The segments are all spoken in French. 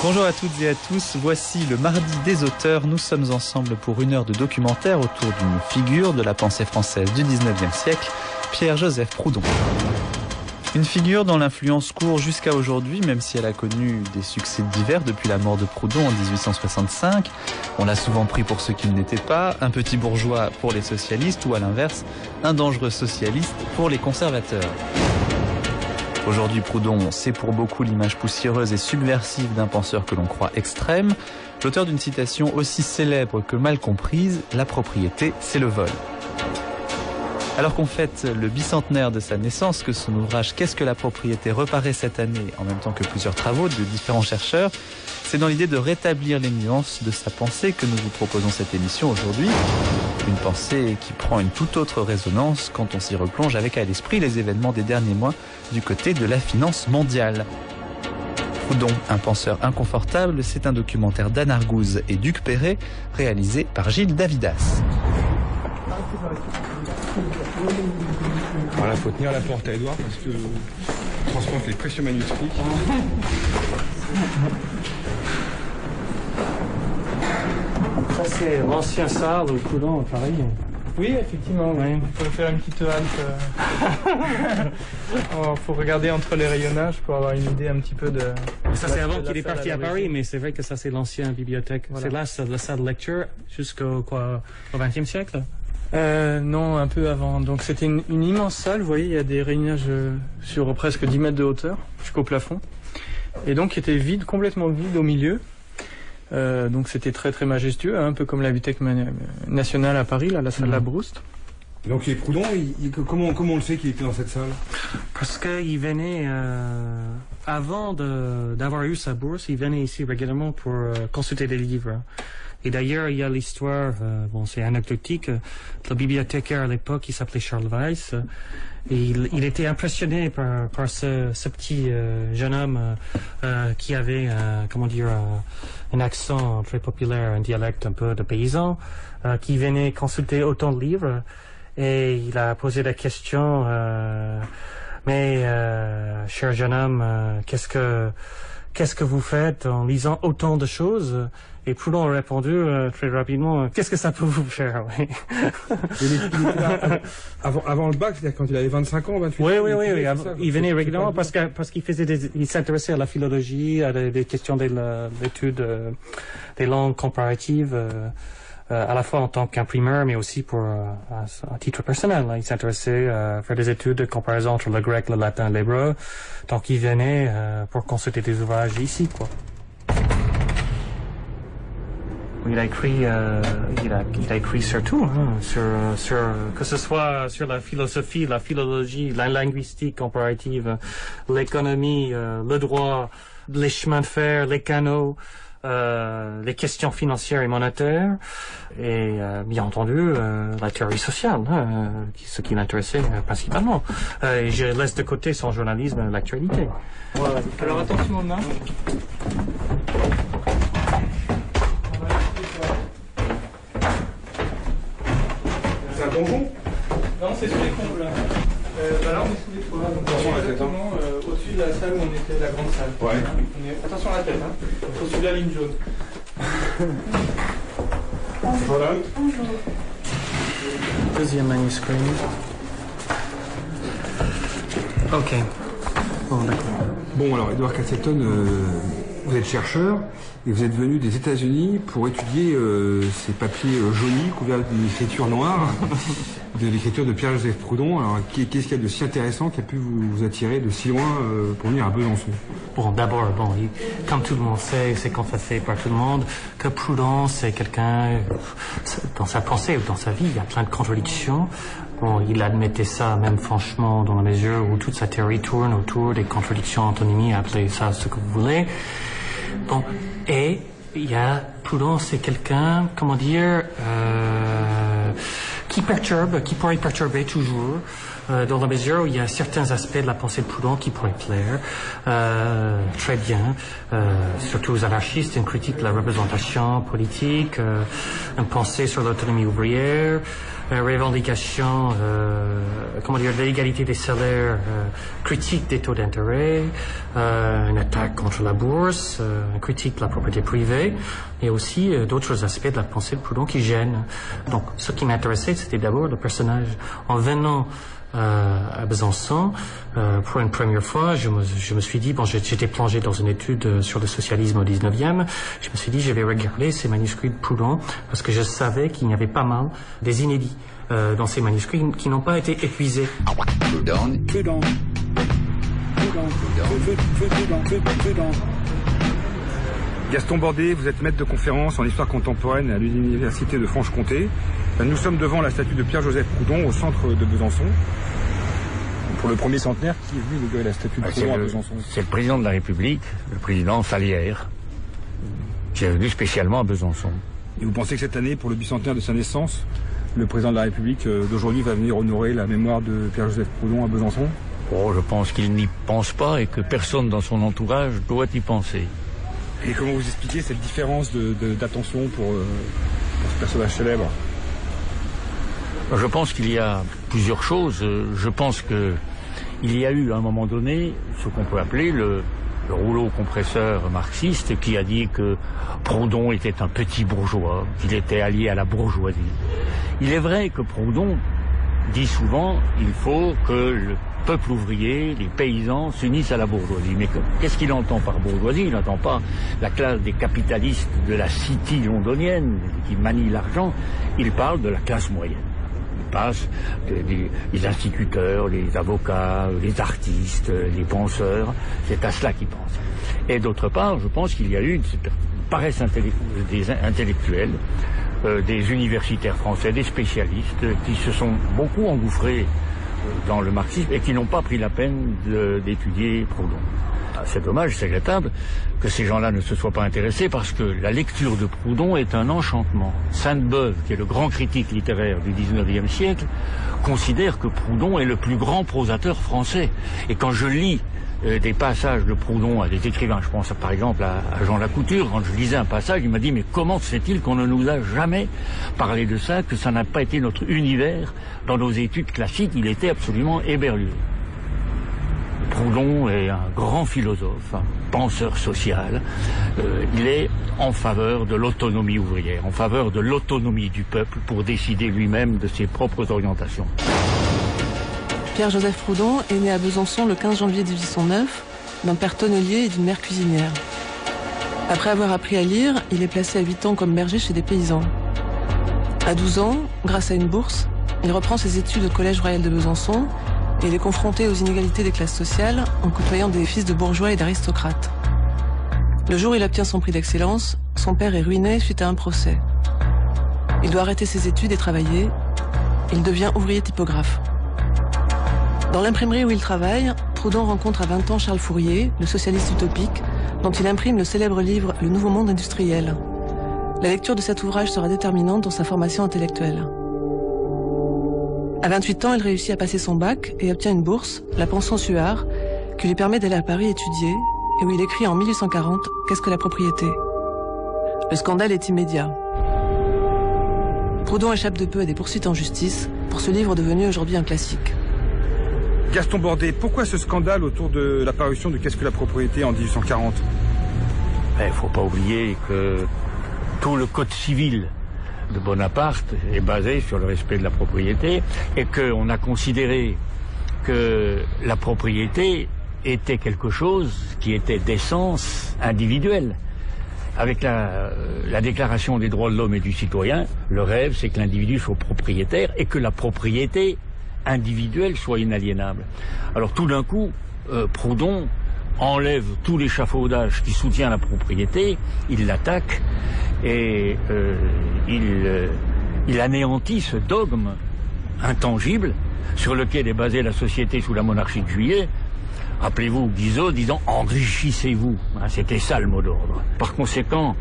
Bonjour à toutes et à tous, voici le mardi des auteurs. Nous sommes ensemble pour une heure de documentaire autour d'une figure de la pensée française du 19e siècle, Pierre-Joseph Proudhon. Une figure dont l'influence court jusqu'à aujourd'hui, même si elle a connu des succès divers depuis la mort de Proudhon en 1865. On l'a souvent pris pour ce qu'il n'était pas, un petit bourgeois pour les socialistes ou à l'inverse, un dangereux socialiste pour les conservateurs. Aujourd'hui, Proudhon, c'est pour beaucoup l'image poussiéreuse et subversive d'un penseur que l'on croit extrême. L'auteur d'une citation aussi célèbre que mal comprise, la propriété, c'est le vol. Alors qu'on fête le bicentenaire de sa naissance, que son ouvrage Qu'est-ce que la propriété reparaît cette année, en même temps que plusieurs travaux de différents chercheurs, c'est dans l'idée de rétablir les nuances de sa pensée que nous vous proposons cette émission aujourd'hui. Une pensée qui prend une toute autre résonance quand on s'y replonge avec à l'esprit les événements des derniers mois du côté de la finance mondiale. Proudhon, un penseur inconfortable, c'est un documentaire d'Anne Argouze et Duc Perret, réalisé par Gilles Davidas. Voilà, il faut tenir la porte à Edouard parce que je transporte les précieux manuscrits. Ça c'est l'ancien salle au Proudhon à Paris. Oui, effectivement, oui. Il faut faire une petite halte. Il faut regarder entre les rayonnages pour avoir une idée un petit peu de... Ça c'est avant qu'il est parti à Paris, mais c'est vrai que ça c'est l'ancienne bibliothèque. Voilà. C'est là, c'est la salle de lecture jusqu'au au XXe siècle. Non, un peu avant. Donc c'était une immense salle, vous voyez, il y a des rayonnages sur presque 10 mètres de hauteur jusqu'au plafond. Et donc il était vide, complètement vide au milieu. Donc c'était très très majestueux, hein, un peu comme la Bibliothèque nationale à Paris, là, la salle Labrouste. Donc les Proudhon, comment on le sait qu'il était dans cette salle? Parce qu'il venait, avant d'avoir eu sa bourse, il venait ici régulièrement pour consulter des livres. Et d'ailleurs, il y a l'histoire, bon c'est anecdotique, le bibliothécaire à l'époque, il s'appelait Charles Weiss, et il était impressionné par ce petit jeune homme qui avait, un accent très populaire, un dialecte un peu de paysan, qui venait consulter autant de livres, et il a posé la question, cher jeune homme, qu'est-ce que vous faites en lisant autant de choses? Et Proudhon a répondu très rapidement, qu'est-ce que ça peut vous faire? Oui. Avant le bac, c'est-à-dire quand il avait 25 ans, 28 ans? Oui. Il venait régulièrement parce qu'il il s'intéressait à la philologie, à des questions d'études des langues comparatives, à la fois en tant qu'imprimeur, mais aussi à titre personnel. Il s'intéressait à faire des études de comparaison entre le grec, le latin, l'hébreu. Donc il venait pour consulter des ouvrages ici, quoi. Il a écrit sur tout, hein, que ce soit sur la philosophie, la philologie, la linguistique comparative, l'économie, le droit, les chemins de fer, les canaux, les questions financières et monétaires, et bien entendu la théorie sociale, ce qui l'intéressait principalement. Et je laisse de côté son journalisme et l'actualité. Voilà. Alors attention aux mains. C'est un donjon? Non, c'est sous les combles là. Là on est sous les toits, donc on est exactement au-dessus de la salle où on était, la grande salle. Ouais. Attention à la tête, hein. Il faut suivre la ligne jaune. Voilà. Deuxième manuscrit. Ok. Bon, d'accord. Bon, alors, Edouard Castleton, vous êtes chercheur et vous êtes venu des États-Unis pour étudier ces papiers jaunis couverts d'une écriture noire, de l'écriture de Pierre-Joseph Proudhon. Alors, qu'est-ce qu'il y a de si intéressant qui a pu vous attirer de si loin pour venir à Besançon? Bon, d'abord, comme tout le monde sait, c'est confessé par tout le monde que Proudhon, c'est quelqu'un, dans sa pensée ou dans sa vie, il y a plein de contradictions. Bon, il admettait ça même franchement dans la mesure où toute sa théorie tourne autour des contradictions antonymies, appelez ça ce que vous voulez. Bon, et il y a Proudhon, c'est quelqu'un, qui pourrait perturber toujours, dans la mesure où il y a certains aspects de la pensée de Proudhon qui pourraient plaire très bien, surtout aux anarchistes, une critique de la représentation politique, une pensée sur l'autonomie ouvrière, revendication, de l'égalité des salaires critique des taux d'intérêt, une attaque contre la bourse, une critique de la propriété privée, et aussi d'autres aspects de la pensée de Proudhon qui gênent. Donc, ce qui m'intéressait, c'était d'abord le personnage. En venant à Besançon, pour une première fois, je me suis dit, bon, j'étais plongé dans une étude sur le socialisme au 19e, je me suis dit, je vais regarder ces manuscrits de Proudhon, parce que je savais qu'il y avait pas mal des inédits dans ces manuscrits qui n'ont pas été épuisés. Proudhon. Gaston Bordet, vous êtes maître de conférence en histoire contemporaine à l'Université de Franche-Comté. Nous sommes devant la statue de Pierre-Joseph Proudhon au centre de Besançon. Pour le premier centenaire, qui est venu inaugurer la statue de Proudhon à Besançon? C'est le président de la République, le président Salière, qui est venu spécialement à Besançon. Et vous pensez que cette année, pour le bicentenaire de sa naissance, le président de la République d'aujourd'hui va venir honorer la mémoire de Pierre-Joseph Proudhon à Besançon? Oh, je pense qu'il n'y pense pas et que personne dans son entourage doit y penser. Et comment vous expliquez cette différence d'attention pour ce personnage célèbre? Je pense qu'il y a plusieurs choses. Je pense que il y a eu à un moment donné ce qu'on peut appeler le rouleau compresseur marxiste qui a dit que Proudhon était un petit bourgeois, qu'il était allié à la bourgeoisie. Il est vrai que Proudhon dit souvent il faut que le peuple ouvrier, les paysans s'unissent à la bourgeoisie. Mais qu'est-ce qu'il entend par bourgeoisie? Il n'entend pas la classe des capitalistes de la city londonienne qui manie l'argent. Il parle de la classe moyenne. Il passe les instituteurs, les avocats, les artistes, les penseurs. C'est à cela qu'il pense. Et d'autre part, je pense qu'il y a eu une paresse des intellectuels, des universitaires français, des spécialistes qui se sont beaucoup engouffrés dans le marxisme et qui n'ont pas pris la peine d'étudier Proudhon. C'est dommage, c'est regrettable que ces gens-là ne se soient pas intéressés parce que la lecture de Proudhon est un enchantement. Sainte-Beuve, qui est le grand critique littéraire du 19e siècle, considère que Proudhon est le plus grand prosateur français. Et quand je lis des passages de Proudhon à des écrivains, je pense par exemple à Jean Lacouture, quand je lisais un passage, il m'a dit « Mais comment se fait-il qu'on ne nous a jamais parlé de ça, que ça n'a pas été notre univers dans nos études classiques ?» Il était absolument éberlué. Proudhon est un grand philosophe, un penseur social. Il est en faveur de l'autonomie ouvrière, en faveur de l'autonomie du peuple pour décider lui-même de ses propres orientations. Pierre-Joseph Proudhon est né à Besançon le 15 janvier 1809, d'un père tonnelier et d'une mère cuisinière. Après avoir appris à lire, il est placé à 8 ans comme berger chez des paysans. À 12 ans, grâce à une bourse, il reprend ses études au Collège royal de Besançon et il est confronté aux inégalités des classes sociales en côtoyant des fils de bourgeois et d'aristocrates. Le jour où il obtient son prix d'excellence, son père est ruiné suite à un procès. Il doit arrêter ses études et travailler. Il devient ouvrier typographe. Dans l'imprimerie où il travaille, Proudhon rencontre à 20 ans Charles Fourier, le socialiste utopique, dont il imprime le célèbre livre « Le nouveau monde industriel ». La lecture de cet ouvrage sera déterminante dans sa formation intellectuelle. À 28 ans, il réussit à passer son bac et obtient une bourse, la pension Suard, qui lui permet d'aller à Paris étudier, et où il écrit en 1840 « Qu'est-ce que la propriété ?» Le scandale est immédiat. Proudhon échappe de peu à des poursuites en justice pour ce livre devenu aujourd'hui un classique. Gaston Bordet, pourquoi ce scandale autour de la parution de Qu'est-ce que la propriété en 1840? Il ne faut pas oublier que tout le code civil de Bonaparte est basé sur le respect de la propriété et qu'on a considéré que la propriété était quelque chose qui était d'essence individuelle. Avec la déclaration des droits de l'homme et du citoyen, le rêve c'est que l'individu soit propriétaire et que la propriété individuelle soit inaliénable. Alors tout d'un coup, Proudhon enlève tout l'échafaudage qui soutient la propriété, il l'attaque et il anéantit ce dogme intangible sur lequel est basée la société sous la monarchie de Juillet. Rappelez-vous Guizot disant « enrichissez-vous ». C'était ça le mot d'ordre. Par conséquent,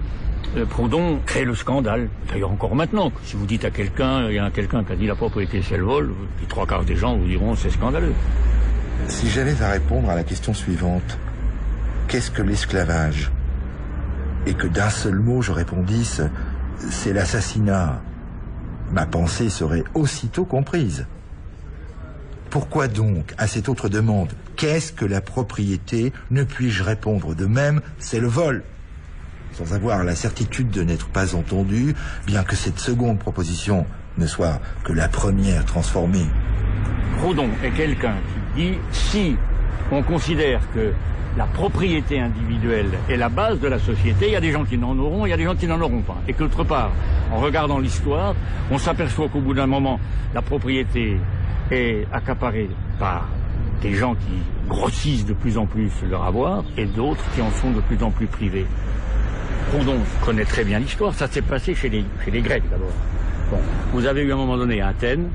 Proudhon crée le scandale. D'ailleurs encore maintenant, si vous dites à quelqu'un, il y a quelqu'un qui a dit la propriété c'est le vol, les 3/4 des gens vous diront c'est scandaleux. Si j'avais à répondre à la question suivante, qu'est-ce que l'esclavage? Et que d'un seul mot je répondisse, c'est l'assassinat, ma pensée serait aussitôt comprise. pourquoi donc, à cette autre demande, qu'est-ce que la propriété, ne puis-je répondre de même, c'est le vol, sans avoir la certitude de n'être pas entendu, bien que cette seconde proposition ne soit que la première transformée. Proudhon est quelqu'un qui dit, si on considère que la propriété individuelle est la base de la société, il y a des gens qui n'en auront, il y a des gens qui n'en auront pas. Et qu'autre part, en regardant l'histoire, on s'aperçoit qu'au bout d'un moment, la propriété est accaparée par des gens qui grossissent de plus en plus leur avoir et d'autres qui en sont de plus en plus privés. Proudhon connaît très bien l'histoire, ça s'est passé chez les Grecs d'abord. Bon, vous avez eu à un moment donné à Athènes,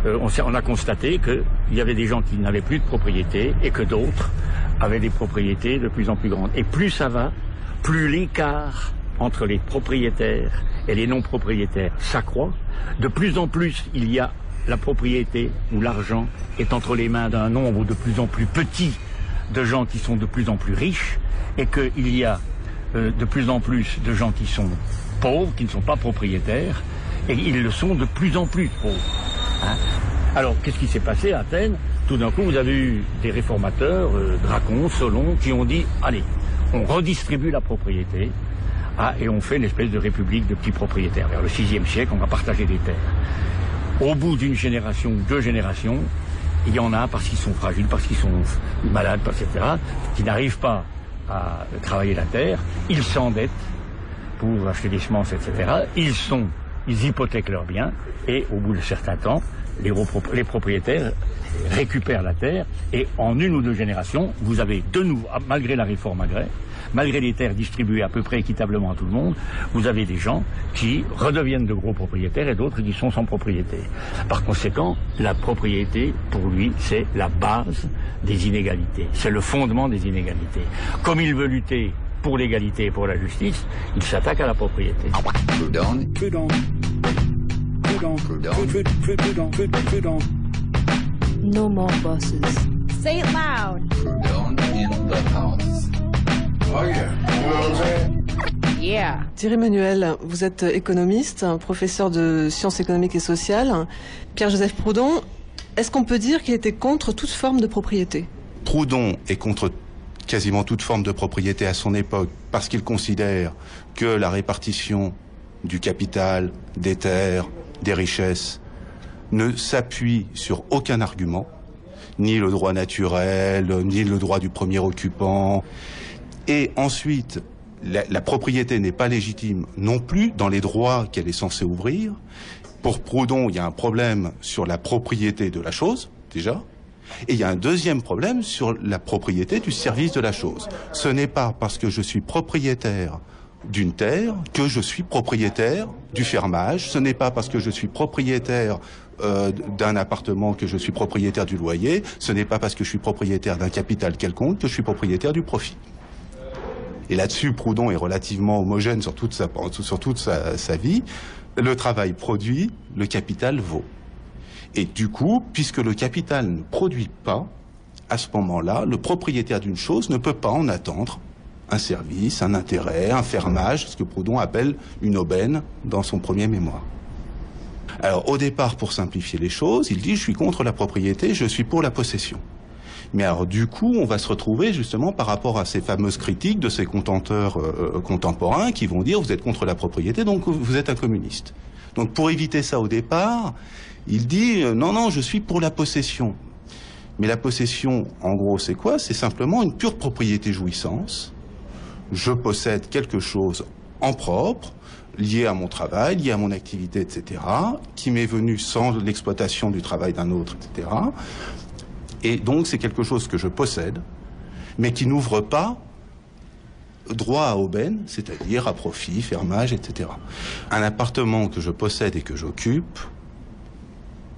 on a constaté qu'il y avait des gens qui n'avaient plus de propriété et que d'autres avaient des propriétés de plus en plus grandes. Et plus ça va, plus l'écart entre les propriétaires et les non-propriétaires s'accroît. De plus en plus, il y a la propriété ou l'argent est entre les mains d'un nombre de plus en plus petit de gens qui sont de plus en plus riches et qu'il y a de plus en plus de gens qui sont pauvres, qui ne sont pas propriétaires, et ils le sont de plus en plus pauvres. Alors, qu'est-ce qui s'est passé à Athènes? Tout d'un coup, vous avez eu des réformateurs, Dracon, Solon, qui ont dit, allez, on redistribue la propriété, et on fait une espèce de république de petits propriétaires. Vers le VIe siècle, on va partager des terres. Au bout d'une génération ou 2 générations, il y en a, parce qu'ils sont fragiles, parce qu'ils sont malades, etc., qui n'arrivent pas à travailler la terre, ils s'endettent pour acheter des semences, etc. Ils hypothèquent leurs biens, et au bout de certains temps, les propriétaires récupèrent la terre, et en 1 ou 2 générations, vous avez de nouveau, malgré la réforme agraire, malgré les terres distribuées à peu près équitablement à tout le monde, vous avez des gens qui redeviennent de gros propriétaires et d'autres qui sont sans propriété. Par conséquent, la propriété, pour lui, c'est la base des inégalités. C'est le fondement des inégalités. Comme il veut lutter pour l'égalité et pour la justice, il s'attaque à la propriété. No more bosses. Say it loud. Proudhon in the house. Oh yeah. You know what I'm saying? Yeah. Thierry Manuel, vous êtes économiste, professeur de sciences économiques et sociales. Pierre-Joseph Proudhon, est-ce qu'on peut dire qu'il était contre toute forme de propriété? Proudhon est contre quasiment toute forme de propriété à son époque parce qu'il considère que la répartition du capital, des terres, des richesses ne s'appuie sur aucun argument, ni le droit naturel, ni le droit du premier occupant. Et ensuite, la propriété n'est pas légitime non plus dans les droits qu'elle est censée ouvrir. Pour Proudhon, il y a un problème sur la propriété de la chose, déjà. Et il y a un deuxième problème sur la propriété du service de la chose. Ce n'est pas parce que je suis propriétaire d'une terre que je suis propriétaire du fermage. Ce n'est pas parce que je suis propriétaire d'un appartement que je suis propriétaire du loyer. Ce n'est pas parce que je suis propriétaire d'un capital quelconque que je suis propriétaire du profit. Et là-dessus, Proudhon est relativement homogène sur toute sa vie. Le travail produit, le capital vaut. Et du coup, puisque le capital ne produit pas, à ce moment-là, le propriétaire d'une chose ne peut pas en attendre un service, un intérêt, un fermage, ce que Proudhon appelle une aubaine dans son premier mémoire. Alors, au départ, pour simplifier les choses, il dit « je suis contre la propriété, je suis pour la possession ». Mais alors, du coup, on va se retrouver justement par rapport à ces fameuses critiques de ces contenteurs contemporains qui vont dire « vous êtes contre la propriété, donc vous êtes un communiste ». Donc, pour éviter ça au départ, il dit « non, je suis pour la possession ». Mais la possession, en gros, c'est quoi? C'est simplement une pure propriété jouissance. Je possède quelque chose en propre, lié à mon travail, lié à mon activité, etc., qui m'est venu sans l'exploitation du travail d'un autre, etc. Et donc, c'est quelque chose que je possède, mais qui n'ouvre pas droit à aubaine, c'est-à-dire à profit, fermage, etc. Un appartement que je possède et que j'occupe,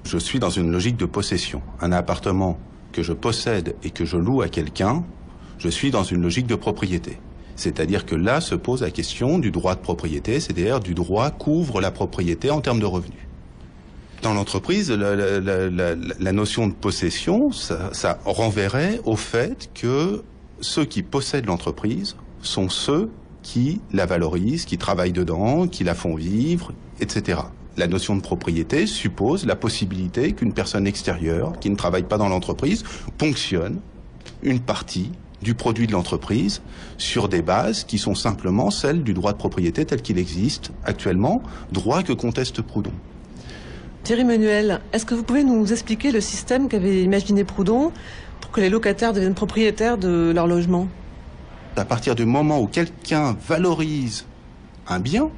je suis dans une logique de possession. Un appartement que je possède et que je loue à quelqu'un, je suis dans une logique de propriété. C'est-à-dire que là se pose la question du droit de propriété, c'est-à-dire du droit qu'ouvre la propriété en termes de revenus. Dans l'entreprise, la notion de possession, ça renverrait au fait que ceux qui possèdent l'entreprise sont ceux qui la valorisent, qui travaillent dedans, qui la font vivre, etc. La notion de propriété suppose la possibilité qu'une personne extérieure, qui ne travaille pas dans l'entreprise, ponctionne une partie du produit de l'entreprise sur des bases qui sont simplement celles du droit de propriété tel qu'il existe actuellement, droit que conteste Proudhon. Thierry Menuel, est-ce que vous pouvez nous expliquer le système qu'avait imaginé Proudhon pour que les locataires deviennent propriétaires de leur logement? À partir du moment où quelqu'un valorise un bien,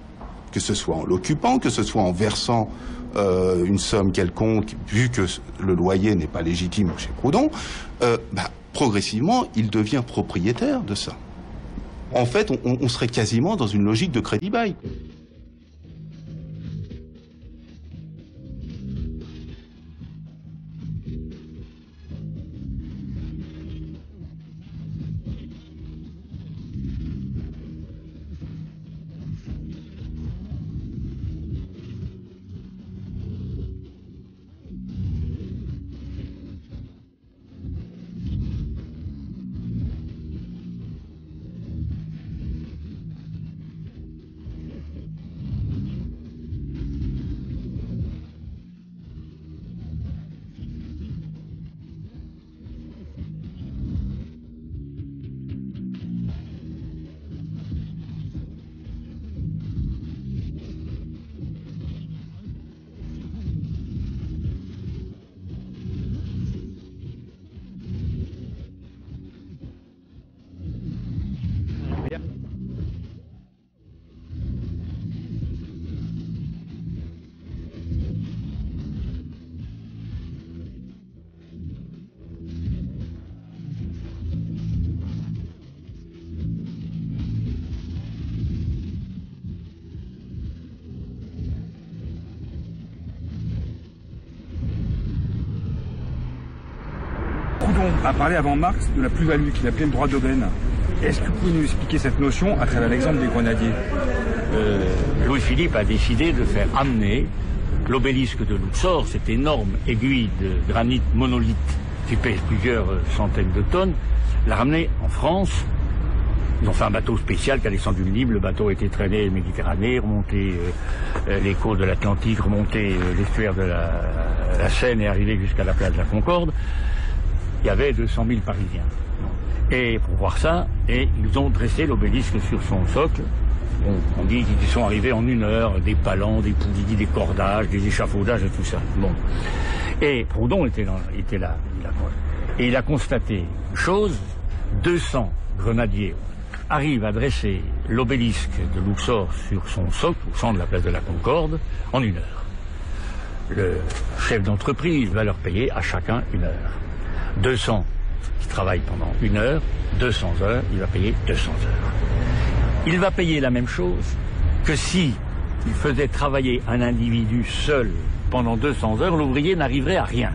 que ce soit en l'occupant, que ce soit en versant une somme quelconque, vu que le loyer n'est pas légitime chez Proudhon, progressivement, il devient propriétaire de ça. En fait, on serait quasiment dans une logique de crédit-bail. Proudhon a parlé avant Marx de la plus-value qu'il appelait le droit d'aubaine. Est-ce que vous pouvez nous expliquer cette notion à travers l'exemple des grenadiers? Louis-Philippe a décidé de faire amener l'obélisque de Luxor, cette énorme aiguille de granit monolithe qui pèse plusieurs centaines de tonnes, l'a ramené en France. Ils ont fait un bateau spécial qui a descendu le Nil. Le bateau a été traîné en Méditerranée, remonté les côtes de l'Atlantique, remonté l'estuaire de la Seine et arrivé jusqu'à la place de la Concorde. Il y avait 200 000 Parisiens. Et pour voir ça, ils ont dressé l'obélisque sur son socle. On dit qu'ils sont arrivés en 1 heure, des palans, des poulies, des cordages, des échafaudages et tout ça. Bon. Et Proudhon était là. Et il a constaté une chose, 200 grenadiers arrivent à dresser l'obélisque de Luxor sur son socle, au centre de la place de la Concorde, en 1 heure. Le chef d'entreprise va leur payer à chacun 1 heure. 200 qui travaillent pendant 1 heure, 200 heures, il va payer 200 heures. Il va payer la même chose que si il faisait travailler un individu seul pendant 200 heures, l'ouvrier n'arriverait à rien.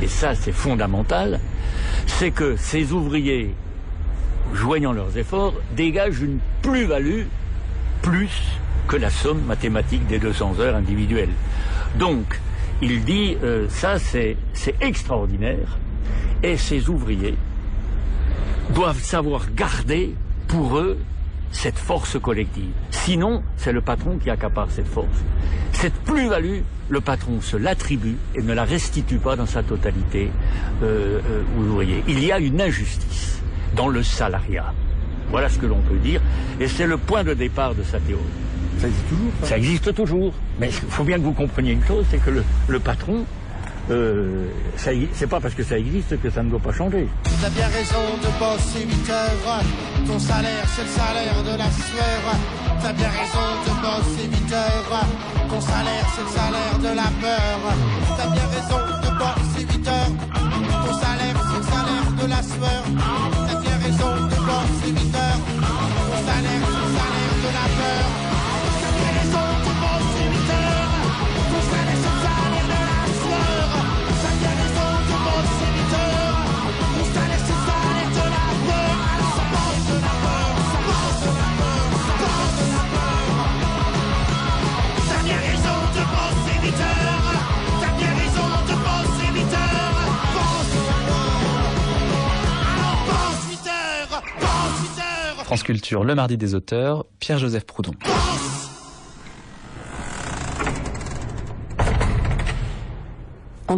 Et ça, c'est fondamental, c'est que ces ouvriers, joignant leurs efforts, dégagent une plus-value plus que la somme mathématique des 200 heures individuelles. Donc, il dit, ça c'est extraordinaire, et ces ouvriers doivent savoir garder pour eux cette force collective. Sinon, c'est le patron qui accapare cette force. Cette plus-value, le patron se l'attribue et ne la restitue pas dans sa totalité aux ouvriers. Il y a une injustice dans le salariat. Voilà ce que l'on peut dire, et c'est le point de départ de sa théorie. Ça existe toujours, ça? Ça existe toujours. Mais il faut bien que vous compreniez une chose, c'est que le patron, c'est pas parce que ça existe que ça ne doit pas changer. Tu as bien raison de bosser 8 heures. Ton salaire, c'est le salaire de la sueur. Tu as bien raison de bosser 8 heures. Ton salaire, c'est le salaire de la peur. Tu as bien raison de bosser 8 heures. Ton salaire, c'est le salaire de la sueur. Tu as bien raison de bosser 8 heures. Ton salaire, c'est le salaire de la peur. Tu as bien raison de bosser 8 heures. Ton salaire, c'est le salaire de la sueur. Tu as bien raison de bosser 8 heures. Ton salaire, c'est le salaire de la peur. Alors ça passe de la peur, ça passe de la peur, ça passe de la peur. T'as bien raison de bosser 8 heures. T'as bien raison de bosser 8 heures. Pense de la peur. Alors pense 8 heures, pense 8 heures. France Culture, le mardi des auteurs, Pierre-Joseph Proudhon.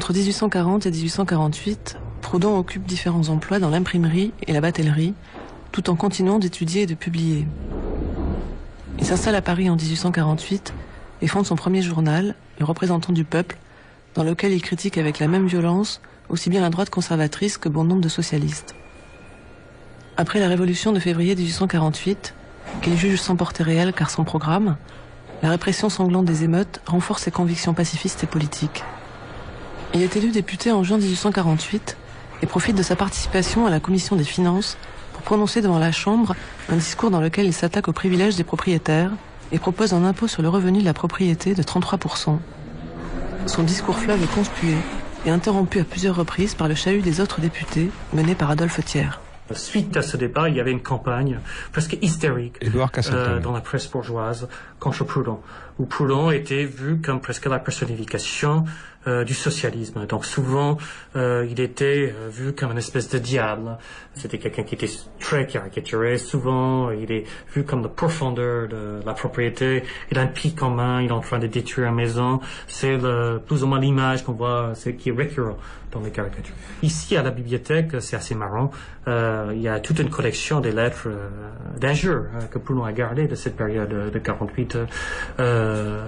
Entre 1840 et 1848, Proudhon occupe différents emplois dans l'imprimerie et la batellerie, tout en continuant d'étudier et de publier. Il s'installe à Paris en 1848 et fonde son premier journal, Le Représentant du Peuple, dans lequel il critique avec la même violence aussi bien la droite conservatrice que bon nombre de socialistes. Après la révolution de février 1848, qu'il juge sans portée réelle car sans programme, la répression sanglante des émeutes renforce ses convictions pacifistes et politiques. Il est élu député en juin 1848 et profite de sa participation à la commission des finances pour prononcer devant la Chambre un discours dans lequel il s'attaque aux privilèges des propriétaires et propose un impôt sur le revenu de la propriété de 33%. Son discours fleuve est conspué et interrompu à plusieurs reprises par le chahut des autres députés mené par Adolphe Thiers. Suite à ce débat, il y avait une campagne presque hystérique dans la presse bourgeoise contre Proudhon, où Proudhon était vu comme presque la personnification du socialisme. Donc souvent, il était vu comme une espèce de diable. C'était quelqu'un qui était très caricaturé. Souvent, il est vu comme le pourfendeur de la propriété. Il a une pique en main, il est en train de détruire une maison. C'est plus ou moins l'image qu'on voit, c'est qui est récurrent dans les caricatures. Ici, à la bibliothèque, c'est assez marrant. Il y a toute une collection des lettres d'injures que Proudhon a gardées de cette période de 48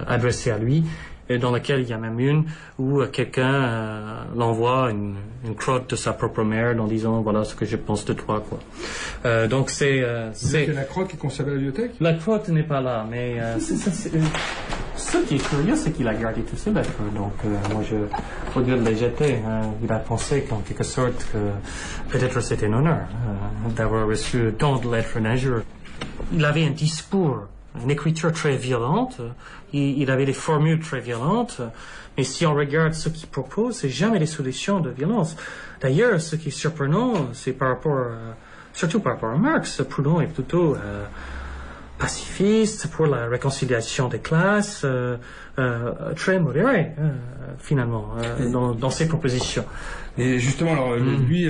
adressées à lui, et dans laquelle il y a même une où quelqu'un l'envoie une crotte de sa propre mère en disant voilà ce que je pense de toi, quoi. Donc c'est la crotte qui est conservée à la bibliothèque. La crotte n'est pas là, mais ce qui est curieux, c'est qu'il a gardé toutes ces lettres. Donc moi je regrette de les jeter. Il a pensé qu'en quelque sorte que peut-être c'était un honneur d'avoir reçu tant de lettres d'injures. Il avait un discours, une écriture très violente, il avait des formules très violentes, mais si on regarde ce qu'il propose, c'est jamais des solutions de violence. D'ailleurs, ce qui est surprenant, c'est surtout par rapport à Marx, Proudhon est plutôt pacifiste, pour la réconciliation des classes, très modéré, finalement, dans ses propositions. Et justement, alors, lui,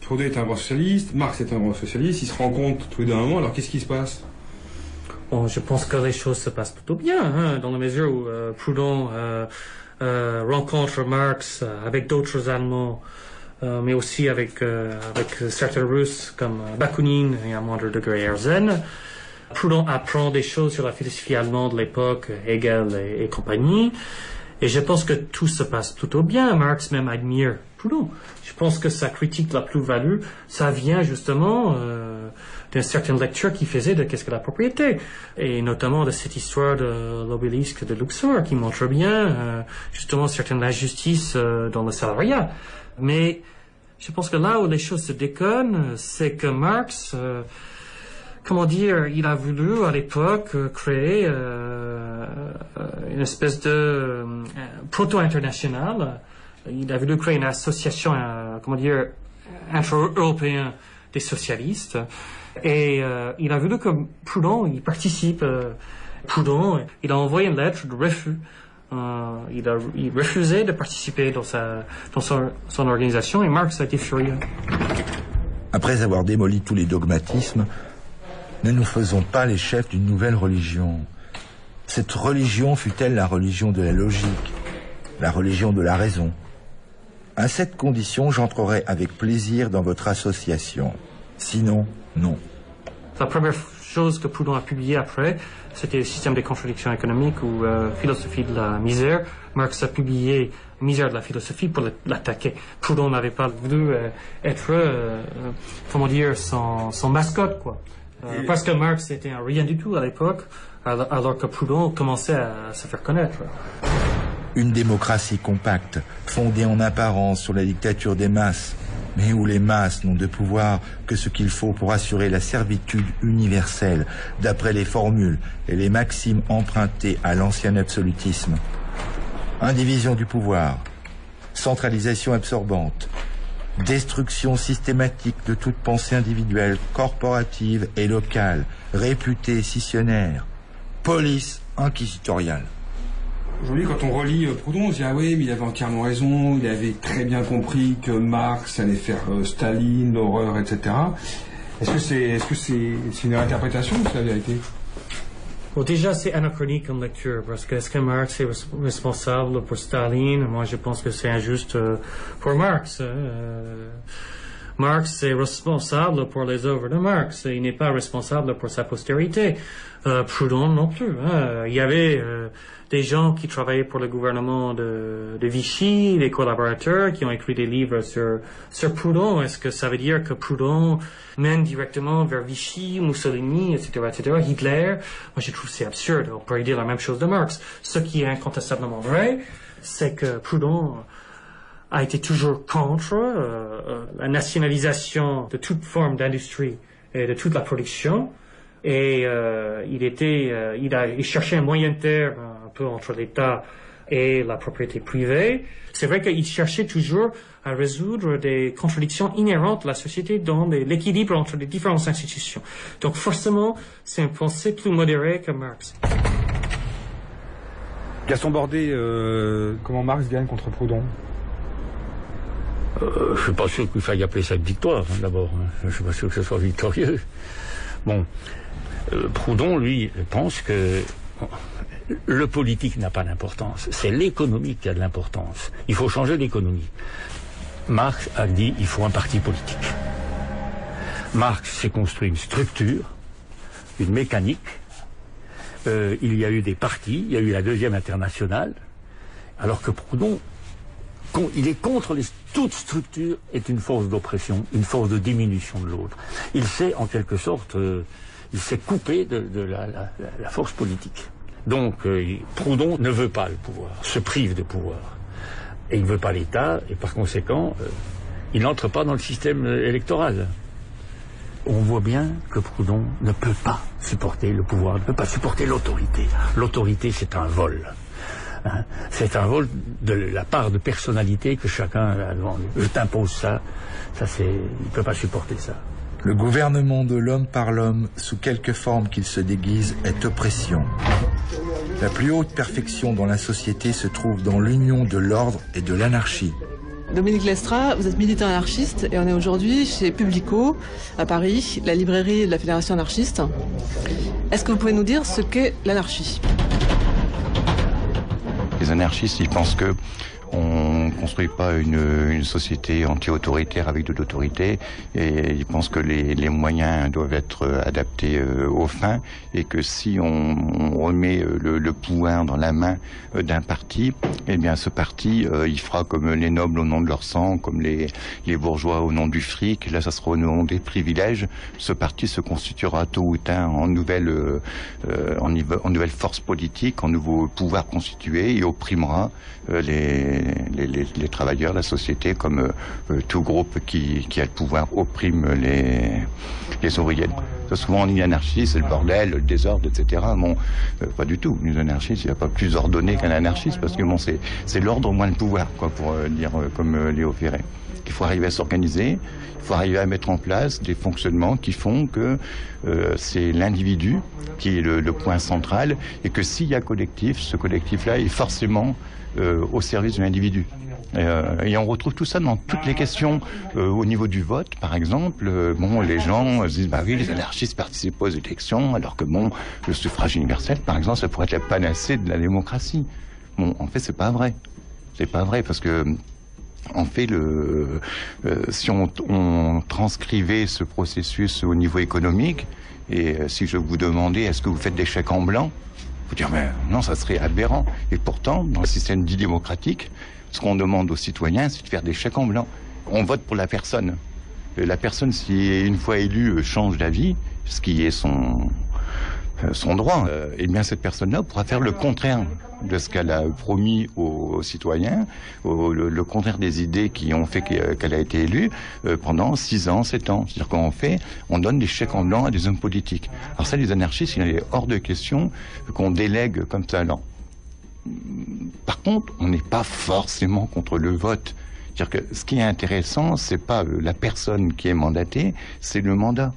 Proudhon est un grand socialiste, Marx est un grand socialiste, ils se rencontrent tous les deux à un moment, alors qu'est-ce qui se passe? Bon, je pense que les choses se passent plutôt bien, dans la mesure où Proudhon rencontre Marx avec d'autres Allemands, mais aussi avec certains Russes comme Bakounine et à moindre degré Herzen. Proudhon apprend des choses sur la philosophie allemande de l'époque, Hegel et compagnie. Et je pense que tout se passe plutôt bien. Marx même admire Proudhon. Je pense que sa critique de la plus-value, ça vient justement d'une certaine lecture qu'il faisait de qu'est-ce que la propriété. Et notamment de cette histoire de l'obélisque de Luxor qui montre bien justement certaines injustices dans le salariat. Mais je pense que là où les choses se déconnent, c'est que Marx... comment dire, il a voulu à l'époque créer une espèce de proto-international. Il a voulu créer une association, intra-européenne des socialistes. Et il a voulu que Proudhon y participe. Proudhon, il a envoyé une lettre de refus. Il refusait de participer dans son organisation et Marx a été furieux. Après avoir démoli tous les dogmatismes, ne nous faisons pas les chefs d'une nouvelle religion. Cette religion fut-elle la religion de la logique, la religion de la raison? À cette condition, j'entrerai avec plaisir dans votre association. Sinon, non. La première chose que Proudhon a publiée après, c'était le système des contradictions économiques ou philosophie de la misère. Marx a publié Misère de la philosophie pour l'attaquer. Proudhon n'avait pas voulu être, son mascotte, quoi. Parce que Marx était un rien du tout à l'époque, alors que Proudhon commençait à se faire connaître. Une démocratie compacte, fondée en apparence sur la dictature des masses, mais où les masses n'ont de pouvoir que ce qu'il faut pour assurer la servitude universelle, d'après les formules et les maximes empruntées à l'ancien absolutisme. Indivision du pouvoir, centralisation absorbante, destruction systématique de toute pensée individuelle, corporative et locale, réputée scissionnaire, police inquisitoriale. Aujourd'hui, quand on relit Proudhon, on se dit « Ah oui, mais il avait entièrement raison, il avait très bien compris que Marx allait faire Staline, l'horreur, etc. » Est-ce que c'est une interprétation ou c'est la vérité? Bon, déjà, c'est anachronique comme lecture, parce que est-ce que Marx est responsable pour Staline? Moi, je pense que c'est injuste pour Marx. Marx est responsable pour les œuvres de Marx. Il n'est pas responsable pour sa postérité. Proudhon non plus. Il y avait des gens qui travaillaient pour le gouvernement de Vichy, des collaborateurs qui ont écrit des livres sur Proudhon. Est-ce que ça veut dire que Proudhon mène directement vers Vichy, Mussolini, etc., Hitler? Moi, je trouve que c'est absurde. On pourrait dire la même chose de Marx. Ce qui est incontestablement vrai, c'est que Proudhon a été toujours contre la nationalisation de toute forme d'industrie et de toute la production. Et il cherchait un moyen terme un peu entre l'État et la propriété privée. C'est vrai qu'il cherchait toujours à résoudre des contradictions inhérentes à la société dans l'équilibre entre les différentes institutions. Donc forcément, c'est une pensée plus modérée que Marx. Gaston Bordet, comment Marx gagne contre Proudhon? Je suis pas sûr qu'il faille appeler ça une victoire, d'abord. Je suis pas sûr que ce soit victorieux. Bon, Proudhon, lui, pense que le politique n'a pas d'importance. C'est l'économie qui a de l'importance. Il faut changer l'économie. Marx a dit il faut un parti politique. Marx s'est construit une structure, une mécanique. Il y a eu des partis, il y a eu la Deuxième Internationale, alors que Proudhon, il est contre toute structure est une force d'oppression, une force de diminution de l'autre. Il s'est, en quelque sorte, il s'est coupé de la force politique. Donc, Proudhon ne veut pas le pouvoir, se prive de pouvoir. Et il ne veut pas l'État, et par conséquent, il n'entre pas dans le système électoral. On voit bien que Proudhon ne peut pas supporter le pouvoir, ne peut pas supporter l'autorité. L'autorité, c'est un vol. C'est un vol de la part de personnalité que chacun a devant lui. Je t'impose ça, il ne peut pas supporter ça. Le gouvernement de l'homme par l'homme, sous quelque forme qu'il se déguise, est oppression. La plus haute perfection dans la société se trouve dans l'union de l'ordre et de l'anarchie. Dominique Lestra, vous êtes militant anarchiste et on est aujourd'hui chez Publico, à Paris, la librairie de la Fédération anarchiste. Est-ce que vous pouvez nous dire ce qu'est l'anarchie ? Les anarchistes, ils pensent que on ne construit pas une société anti-autoritaire avec de l'autorité, et ils pensent que les moyens doivent être adaptés aux fins, et que si on remet le pouvoir dans la main d'un parti, eh bien ce parti, il fera comme les nobles au nom de leur sang, comme les bourgeois au nom du fric. Là, ça sera au nom des privilèges. Ce parti se constituera tôt ou tard en nouvelle force politique, en nouveau pouvoir constitué, et opprimera les travailleurs, la société, comme tout groupe qui a le pouvoir opprime les ouvriers. Souvent on dit anarchiste, c'est le bordel, le désordre, etc. Bon, pas du tout. Les anarchistes, il n'y a pas plus ordonné qu'un anarchiste, parce que bon, c'est l'ordre moins le pouvoir, quoi, pour dire comme Léo Ferré. Il faut arriver à s'organiser, il faut arriver à mettre en place des fonctionnements qui font que c'est l'individu qui est le point central, et que s'il y a collectif, ce collectif-là est forcément au service de l'individu. Et on retrouve tout ça dans toutes les questions. Au niveau du vote, par exemple, les gens se disent, bah oui, les anarchistes participent aux élections, alors que bon, le suffrage universel, par exemple, ça pourrait être la panacée de la démocratie. Bon, en fait, c'est pas vrai. C'est pas vrai, parce que en fait, si on transcrivait ce processus au niveau économique, et si je vous demandais, est-ce que vous faites des chèques en blanc, vous dire, mais non, ça serait aberrant. Et pourtant, dans le système dit démocratique, ce qu'on demande aux citoyens, c'est de faire des chèques en blanc. On vote pour la personne. La personne, si une fois élue, change d'avis, ce qui est son droit, eh bien cette personne-là pourra faire le contraire de ce qu'elle a promis aux citoyens, le contraire des idées qui ont fait qu'elle a été élue pendant 6 ans, 7 ans. C'est-à-dire qu'en fait, on donne des chèques en blanc à des hommes politiques. Alors ça, les anarchistes, il est hors de question qu'on délègue comme ça. Alors, par contre, on n'est pas forcément contre le vote. C'est-à-dire que ce qui est intéressant, c'est pas la personne qui est mandatée, c'est le mandat.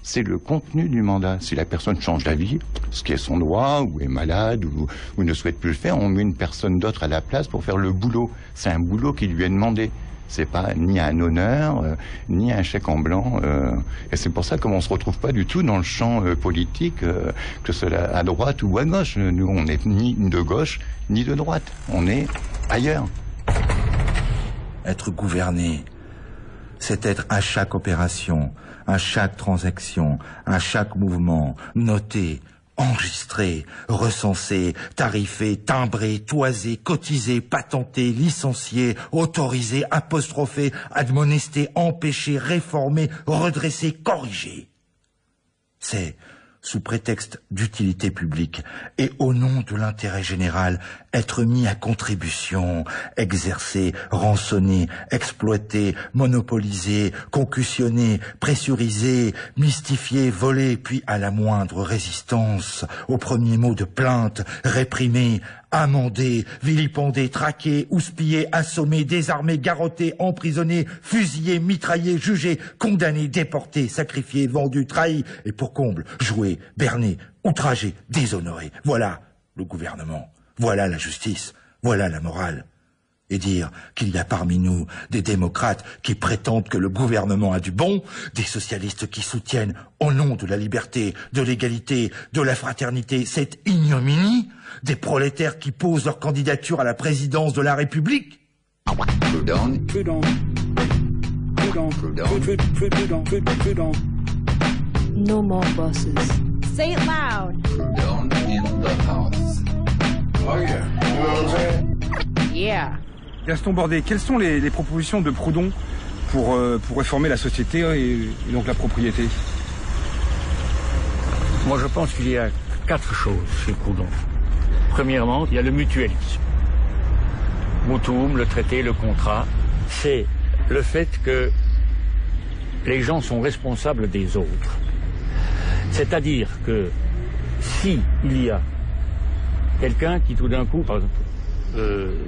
C'est le contenu du mandat. Si la personne change d'avis, ce qui est son droit, ou est malade, ou ne souhaite plus le faire, on met une personne d'autre à la place pour faire le boulot. C'est un boulot qui lui est demandé. C'est pas ni un honneur, ni un chèque en blanc. Et c'est pour ça qu'on ne se retrouve pas du tout dans le champ politique, que ce soit à droite ou à gauche. Nous, on n'est ni de gauche, ni de droite. On est ailleurs. Être gouverné, c'est être à chaque opération, à chaque transaction, à chaque mouvement, noté, enregistré, recensé, tarifé, timbré, toisé, cotisé, patenté, licencié, autorisé, apostrophé, admonesté, empêché, réformé, redressé, corrigé. C'est, sous prétexte d'utilité publique et au nom de l'intérêt général, être mis à contribution, exercé, rançonné, exploité, monopolisé, concussionné, pressurisé, mystifié, volé, puis à la moindre résistance, au premier mot de plainte, réprimé, amendé, vilipendé, traqué, houspillé, assommé, désarmé, garrotté, emprisonné, fusillé, mitraillé, jugé, condamné, déporté, sacrifié, vendu, trahi, et pour comble, joué, berné, outragé, déshonoré. Voilà le gouvernement, voilà la justice, voilà la morale. Et dire qu'il y a parmi nous des démocrates qui prétendent que le gouvernement a du bon, des socialistes qui soutiennent au nom de la liberté, de l'égalité, de la fraternité cette ignominie, des prolétaires qui posent leur candidature à la présidence de la République. No more buses. Say it loud. Down in the house. Oh yeah. You know what I'm saying? Yeah. Gaston Bordet, quelles sont les propositions de Proudhon pour réformer la société et donc la propriété? Moi, je pense qu'il y a 4 choses chez Proudhon. Premièrement, il y a le mutualisme. Mutuum, le traité, le contrat, c'est le fait que les gens sont responsables des autres. C'est-à-dire que si il y a quelqu'un qui tout d'un coup, par exemple,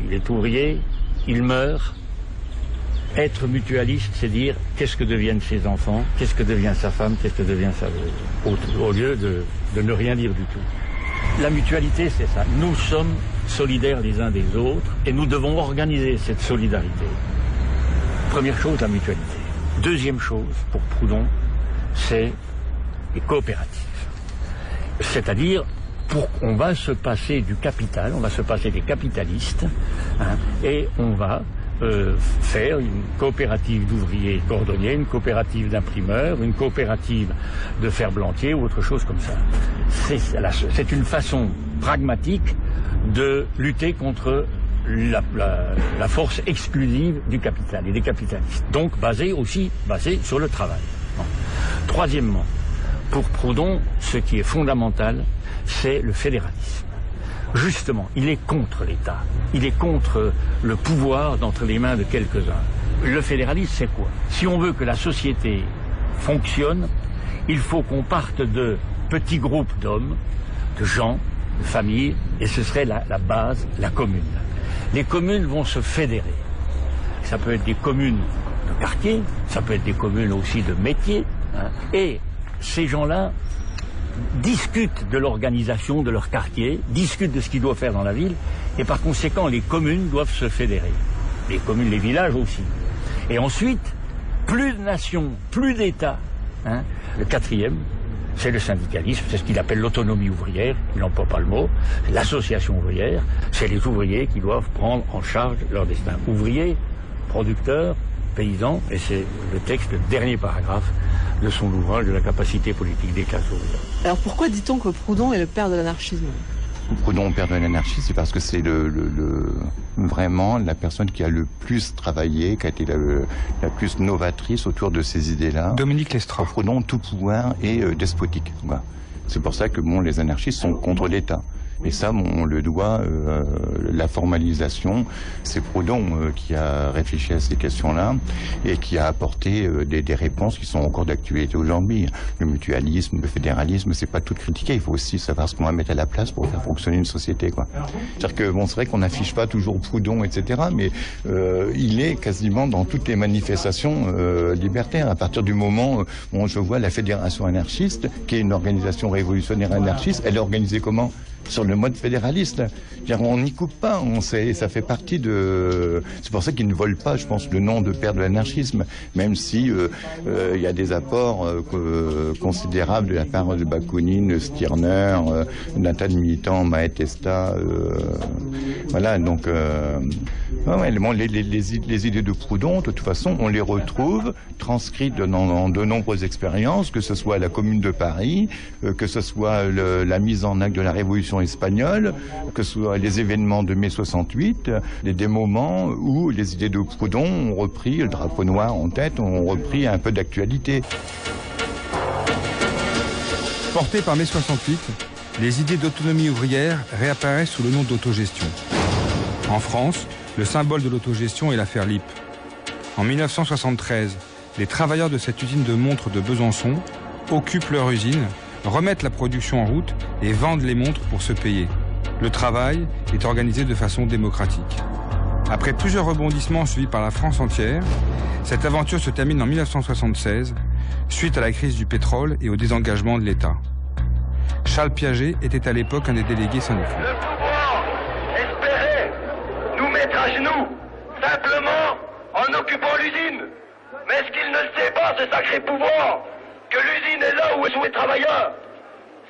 il est ouvrier, il meurt, être mutualiste, c'est dire qu'est-ce que deviennent ses enfants, qu'est-ce que devient sa femme, qu'est-ce que devient sa... au lieu de ne rien dire du tout. La mutualité, c'est ça. Nous sommes solidaires les uns des autres et nous devons organiser cette solidarité. Première chose, la mutualité. Deuxième chose, pour Proudhon, c'est les coopératives. C'est-à-dire, on va se passer du capital, on va se passer des capitalistes, et on va faire une coopérative d'ouvriers cordonniers, une coopérative d'imprimeurs, une coopérative de ferblantiers ou autre chose comme ça. C'est une façon pragmatique de lutter contre la force exclusive du capital et des capitalistes. Donc basée sur le travail. Bon. Troisièmement, pour Proudhon, ce qui est fondamental, c'est le fédéralisme. Justement, il est contre l'État. Il est contre le pouvoir d'entre les mains de quelques-uns. Le fédéralisme, c'est quoi? Si on veut que la société fonctionne, il faut qu'on parte de petits groupes d'hommes, de gens, de familles, et ce serait la base, la commune. Les communes vont se fédérer. Ça peut être des communes de quartier, ça peut être des communes aussi de métiers, et ces gens-là discutent de l'organisation de leur quartier, discutent de ce qu'ils doivent faire dans la ville, et par conséquent, les communes doivent se fédérer. Les communes, les villages aussi. Et ensuite, plus de nations, plus d'États. Le quatrième, c'est le syndicalisme, c'est ce qu'il appelle l'autonomie ouvrière, il n'emploie pas le mot, l'association ouvrière, c'est les ouvriers qui doivent prendre en charge leur destin. Ouvriers, producteurs, paysans, et c'est le texte, le dernier paragraphe de son ouvrage de la capacité politique des classes ouvrières. Alors pourquoi dit-on que Proudhon est le père de l'anarchisme? Proudhon, père de l'anarchisme, c'est parce que c'est vraiment la personne qui a le plus travaillé, qui a été la plus novatrice autour de ces idées-là. Dominique Lestra. Pour Proudhon, tout pouvoir est despotique. Voilà. C'est pour ça que les anarchistes sont contre l'État. Et ça, on le doit, la formalisation, c'est Proudhon qui a réfléchi à ces questions-là et qui a apporté des réponses qui sont encore d'actualité aujourd'hui. Le mutualisme, le fédéralisme, c'est pas tout critiquer, il faut aussi savoir ce qu'on va mettre à la place pour faire fonctionner une société, quoi. C'est-à-dire que, c'est vrai qu'on n'affiche pas toujours Proudhon, etc., mais il est quasiment dans toutes les manifestations libertaires. À partir du moment où je vois la Fédération anarchiste, qui est une organisation révolutionnaire anarchiste, elle est organisée comment? Sur le mode fédéraliste. On n'y coupe pas, ça fait partie de... C'est pour ça qu'ils ne volent pas, je pense, le nom de père de l'anarchisme, même si il y a des apports considérables de la part de Bakounine, Stirner, d'un tas de militants, Maëtesta, voilà, donc... les idées de Proudhon, de toute façon, on les retrouve transcrites dans de nombreuses expériences, que ce soit la Commune de Paris, que ce soit la mise en acte de la Révolution espagnole, que ce soit les événements de mai 68, des moments où les idées de Proudhon ont repris, le drapeau noir en tête, ont repris un peu d'actualité. Portées par mai 68, les idées d'autonomie ouvrière réapparaissent sous le nom d'autogestion. En France, le symbole de l'autogestion est l'affaire Lippe. En 1973, les travailleurs de cette usine de montres de Besançon occupent leur usine, remettent la production en route et vendent les montres pour se payer. Le travail est organisé de façon démocratique. Après plusieurs rebondissements suivis par la France entière, cette aventure se termine en 1976, suite à la crise du pétrole et au désengagement de l'État. Charles Piaget était à l'époque un des délégués syndicaux. Le pouvoir espérait nous mettre à genoux, simplement en occupant l'usine. Mais ce qu'il ne sait pas, ce sacré pouvoir, que l'usine est là où sont les travailleurs.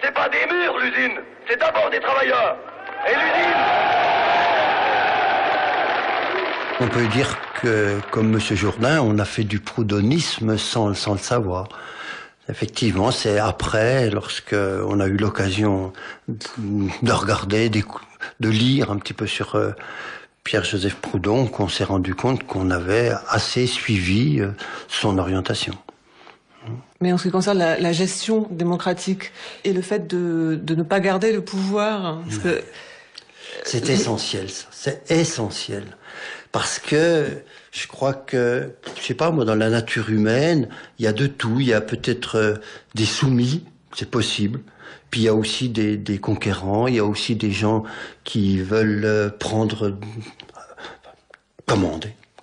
C'est pas des murs, l'usine, c'est d'abord des travailleurs. Et l'usine... On peut dire que, comme M. Jourdain, on a fait du proudhonisme sans le savoir. Effectivement, c'est après, lorsque on a eu l'occasion de regarder, de lire un petit peu sur Pierre-Joseph Proudhon, qu'on s'est rendu compte qu'on avait assez suivi son orientation. Mais en ce qui concerne la gestion démocratique et le fait de ne pas garder le pouvoir, parce que... C'est essentiel, ça. C'est essentiel. Parce que je crois que, je sais pas moi, dans la nature humaine, il y a de tout. Il y a peut-être des soumis, c'est possible. Puis il y a aussi des conquérants. Il y a aussi des gens qui veulent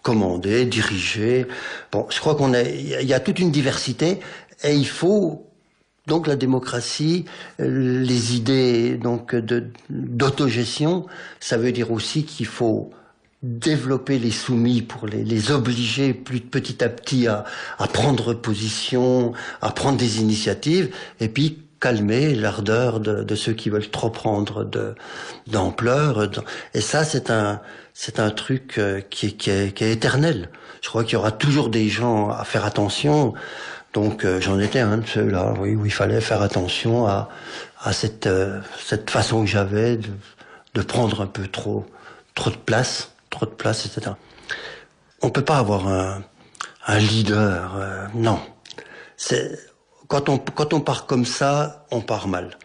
commander, diriger. Bon, je crois il y a toute une diversité et il faut donc la démocratie, les idées donc d'autogestion, ça veut dire aussi qu'il faut développer les soumis pour les obliger petit à petit à prendre position, à prendre des initiatives, et puis calmer l'ardeur de ceux qui veulent trop prendre d'ampleur. Et ça, c'est un truc qui est éternel. Je crois qu'il y aura toujours des gens à faire attention. Donc j'en étais un de ceux-là, oui, où il fallait faire attention à cette façon que j'avais de prendre un peu trop de place, etc. On peut pas avoir un leader, non. Quand on part comme ça, on part mal.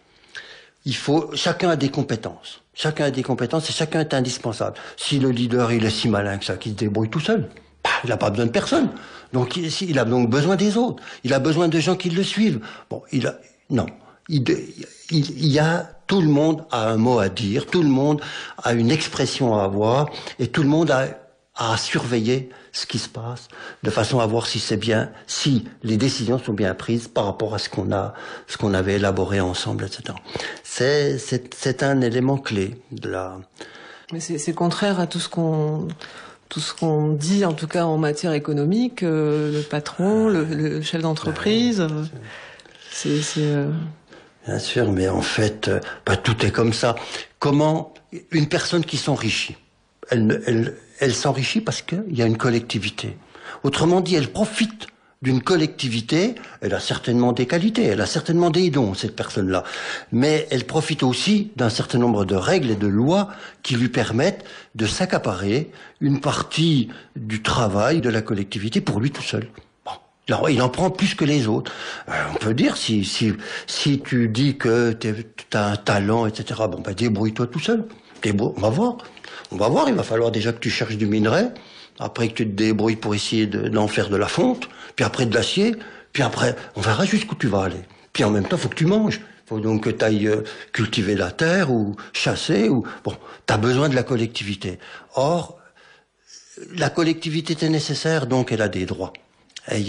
Chacun a des compétences. Chacun a des compétences et chacun est indispensable. Si le leader, il est si malin que ça, qu'il se débrouille tout seul, il n'a pas besoin de personne. Donc il a donc besoin des autres. Il a besoin de gens qui le suivent. Bon, tout le monde a un mot à dire, tout le monde a une expression à avoir, et tout le monde a à surveiller ce qui se passe, de façon à voir si les décisions sont bien prises par rapport à ce qu'on avait élaboré ensemble, etc. C'est un élément clé de la... Mais c'est contraire à tout ce qu'on dit, en tout cas en matière économique, le patron, le chef d'entreprise, Bien sûr, mais en fait, tout est comme ça. Comment une personne qui s'enrichit, elle s'enrichit parce qu'il y a une collectivité. Autrement dit, elle profite d'une collectivité. Elle a certainement des qualités, elle a certainement des dons, cette personne-là. Mais elle profite aussi d'un certain nombre de règles et de lois qui lui permettent de s'accaparer une partie du travail de la collectivité pour lui tout seul. Il en prend plus que les autres. On peut dire, si tu dis que tu as un talent, etc., débrouille-toi tout seul. On va voir, il va falloir déjà que tu cherches du minerai, après que tu te débrouilles pour essayer d'en faire de la fonte, puis après de l'acier, puis après, on verra jusqu'où tu vas aller. Puis en même temps, il faut que tu manges. Il faut donc que tu ailles cultiver la terre, ou chasser, tu as besoin de la collectivité. Or, la collectivité est nécessaire, donc elle a des droits. Et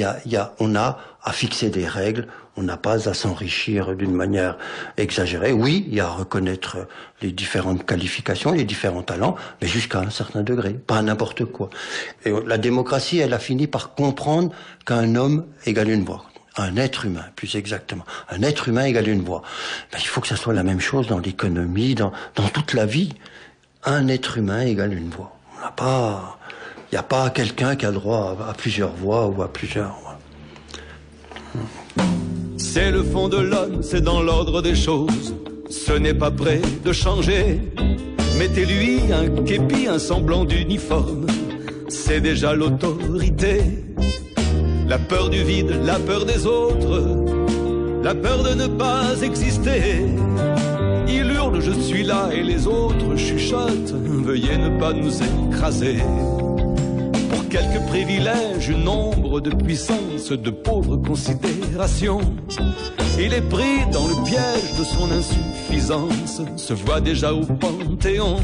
on a à fixer des règles, on n'a pas à s'enrichir d'une manière exagérée. Oui, il y a à reconnaître les différentes qualifications, les différents talents, mais jusqu'à un certain degré, pas n'importe quoi. Et la démocratie, elle a fini par comprendre qu'un homme égale une voix. Un être humain, plus exactement. Un être humain égale une voix. Ben, il faut que ça soit la même chose dans l'économie, dans toute la vie. Un être humain égale une voix. On n'a pas... Il n'y a pas quelqu'un qui a le droit à plusieurs voix ou à plusieurs... C'est le fond de l'homme, c'est dans l'ordre des choses. Ce n'est pas prêt de changer. Mettez-lui un képi, un semblant d'uniforme. C'est déjà l'autorité. La peur du vide, la peur des autres, la peur de ne pas exister. Il hurle, je suis là, et les autres chuchotent, veuillez ne pas nous écraser. Pour quelques privilèges, une ombre de puissance, de pauvres considérations. Il est pris dans le piège de son insuffisance, se voit déjà au Panthéon.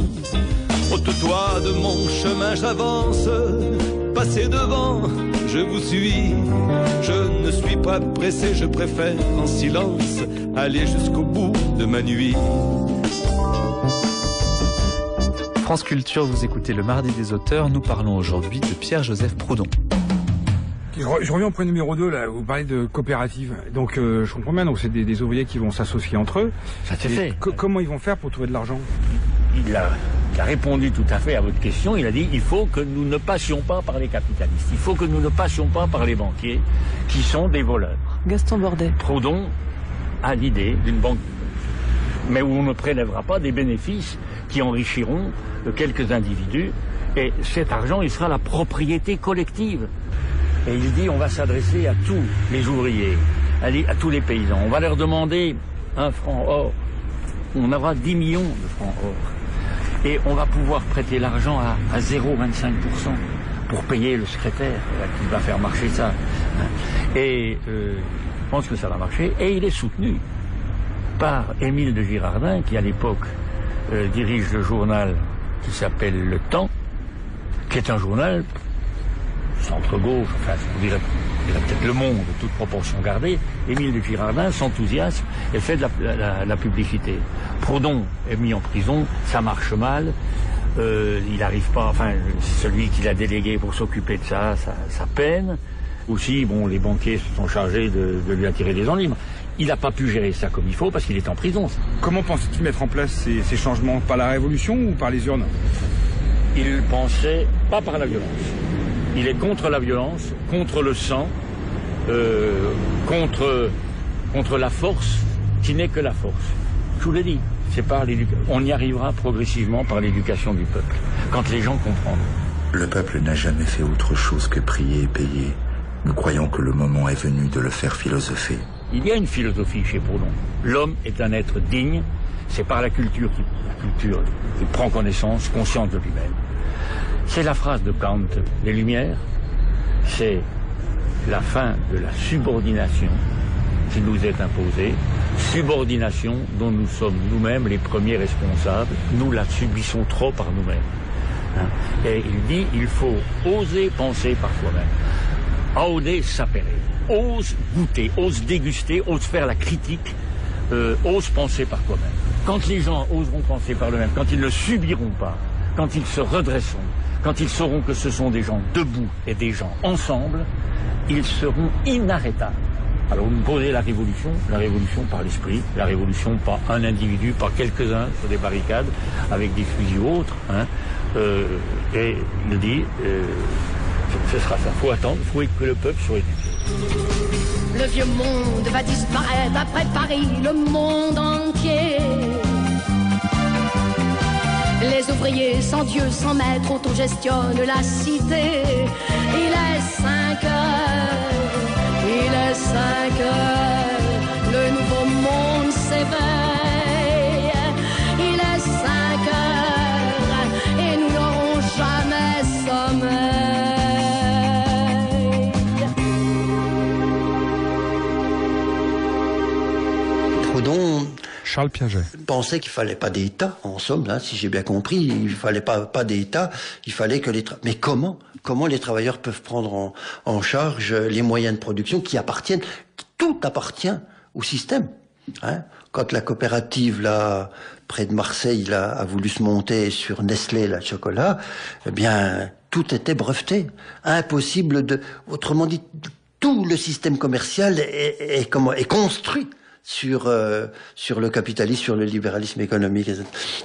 Ôte-toi de mon chemin, j'avance, passez devant, je vous suis. Je ne suis pas pressé, je préfère en silence aller jusqu'au bout de ma nuit. France Culture, vous écoutez le Mardi des auteurs. Nous parlons aujourd'hui de Pierre-Joseph Proudhon. Je reviens au point numéro 2, là, vous parlez de coopérative. Donc, je comprends bien, donc c'est des ouvriers qui vont s'associer entre eux. Ça s'est fait. Comment ils vont faire pour trouver de l'argent? Il a répondu tout à fait à votre question. Il a dit, il faut que nous ne passions pas par les capitalistes. Il faut que nous ne passions pas par les banquiers, qui sont des voleurs. Gaston Bordet. Proudhon a l'idée d'une banque, mais où on ne prélèvera pas des bénéfices qui enrichiront quelques individus. Et cet argent, il sera la propriété collective. Et il dit, on va s'adresser à tous les ouvriers, à tous les paysans. On va leur demander 1 franc or. On aura 10 millions de francs or. Et on va pouvoir prêter l'argent à 0,25% pour payer le secrétaire qui va faire marcher ça. Et je pense que ça va marcher. Et il est soutenu par Émile de Girardin, qui à l'époque dirige le journal qui s'appelle Le Temps, qui est un journal centre-gauche, enfin, on dirait peut-être Le Monde, toute proportion gardée. Émile de Girardin s'enthousiasme et fait de la publicité. Proudhon est mis en prison, ça marche mal, il n'arrive pas, enfin, celui qui l'a délégué pour s'occuper de ça peine. Aussi, bon, les banquiers se sont chargés de lui attirer des ennuis. Il n'a pas pu gérer ça comme il faut parce qu'il est en prison. Comment pensait-il mettre en place ces changements? Par la révolution ou par les urnes? Il pensait pas par la violence. Il est contre la violence, contre le sang, contre la force, qui n'est que la force. Je vous l'ai dit, c'est par l'éducation. On y arrivera progressivement par l'éducation du peuple, quand les gens comprendront. Le peuple n'a jamais fait autre chose que prier et payer. Nous croyons que le moment est venu de le faire philosopher. Il y a une philosophie chez Proudhon. L'homme est un être digne, c'est par la culture qu'il prend connaissance, conscience de lui-même. C'est la phrase de Kant, les Lumières, c'est la fin de la subordination qui nous est imposée, subordination dont nous sommes nous-mêmes les premiers responsables, nous la subissons trop par nous-mêmes. Et il dit, il faut oser penser par soi-même, aude sapere, ose goûter, ose déguster, ose faire la critique, ose penser par toi-même. Quand les gens oseront penser par eux-mêmes, quand ils ne subiront pas, quand ils se redresseront, quand ils sauront que ce sont des gens debout et des gens ensemble, ils seront inarrêtables. Alors vous me posez la révolution par l'esprit, la révolution par un individu, par quelques-uns sur des barricades, avec des fusils ou autres. Et il dit, ce sera ça, faut attendre, faut que le peuple soit éduqué. Le vieux monde va disparaître après Paris, le monde entier. Les ouvriers sans Dieu, sans maître, autogestionnent la cité. Il est 5 heures, il est 5 heures, le nouveau monde s'éveille. Il est 5 heures et nous n'aurons jamais sommeil. Proudhon, Charles Piaget pensait qu'il fallait pas d'État, en somme, hein, si j'ai bien compris, il fallait pas d'État, il fallait que mais comment les travailleurs peuvent prendre en charge les moyens de production qui appartiennent, tout appartient au système, hein. Quand la coopérative, là, près de Marseille, là, a voulu se monter sur Nestlé, la chocolat, eh bien, tout était breveté. Impossible autrement dit, tout le système commercial est construit sur le capitalisme, sur le libéralisme économique.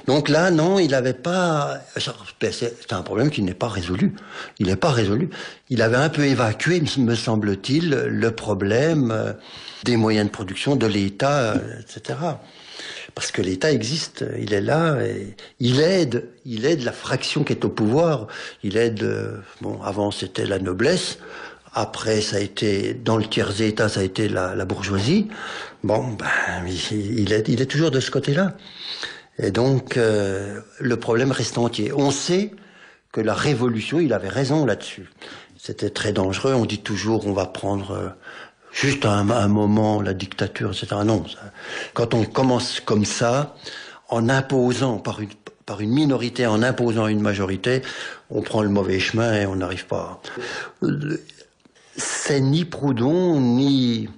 Donc là, non, il n'avait pas... C'est un problème qui n'est pas résolu. Il n'est pas résolu. Il avait un peu évacué, me semble-t-il, le problème des moyens de production, de l'État, etc. Parce que l'État existe, il est là, et il aide la fraction qui est au pouvoir. Il aide... bon, avant, c'était la noblesse. Après, ça a été, dans le tiers-État, ça a été la bourgeoisie. Bon, ben, il est toujours de ce côté-là. Et donc, le problème reste entier. On sait que la révolution, il avait raison là-dessus. C'était très dangereux. On dit toujours, on va prendre juste un moment la dictature, etc. Non. Quand on commence comme ça, en imposant par une minorité, en imposant une majorité, on prend le mauvais chemin et on n'arrive pas. C'est ni Proudhon, ni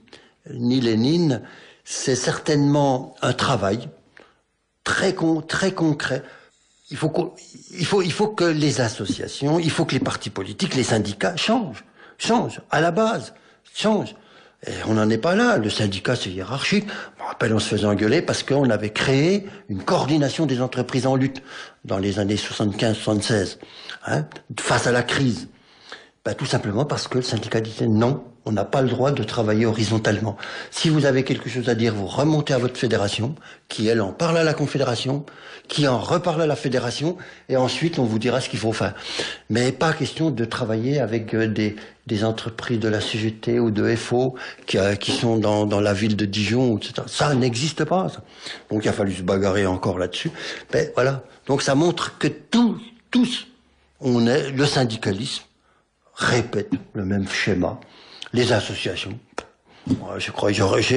Lénine, c'est certainement un travail très concret. Il faut que les associations, il faut que les partis politiques, les syndicats changent à la base, changent. Et on n'en est pas là. Le syndicat, c'est hiérarchique. Je me rappelle, on se faisait engueuler parce qu'on avait créé une coordination des entreprises en lutte dans les années 75-76, hein, face à la crise. Ben, tout simplement parce que le syndicat disait non, on n'a pas le droit de travailler horizontalement. Si vous avez quelque chose à dire, vous remontez à votre fédération, qui elle en parle à la confédération, qui en reparle à la fédération, et ensuite on vous dira ce qu'il faut faire. Mais pas question de travailler avec des entreprises de la CGT ou de FO qui sont dans la ville de Dijon, etc. Ça n'existe pas, ça. Donc il a fallu se bagarrer encore là-dessus. Ben voilà. Donc ça montre que tous, on est le syndicalisme. Répète le même schéma. Les associations.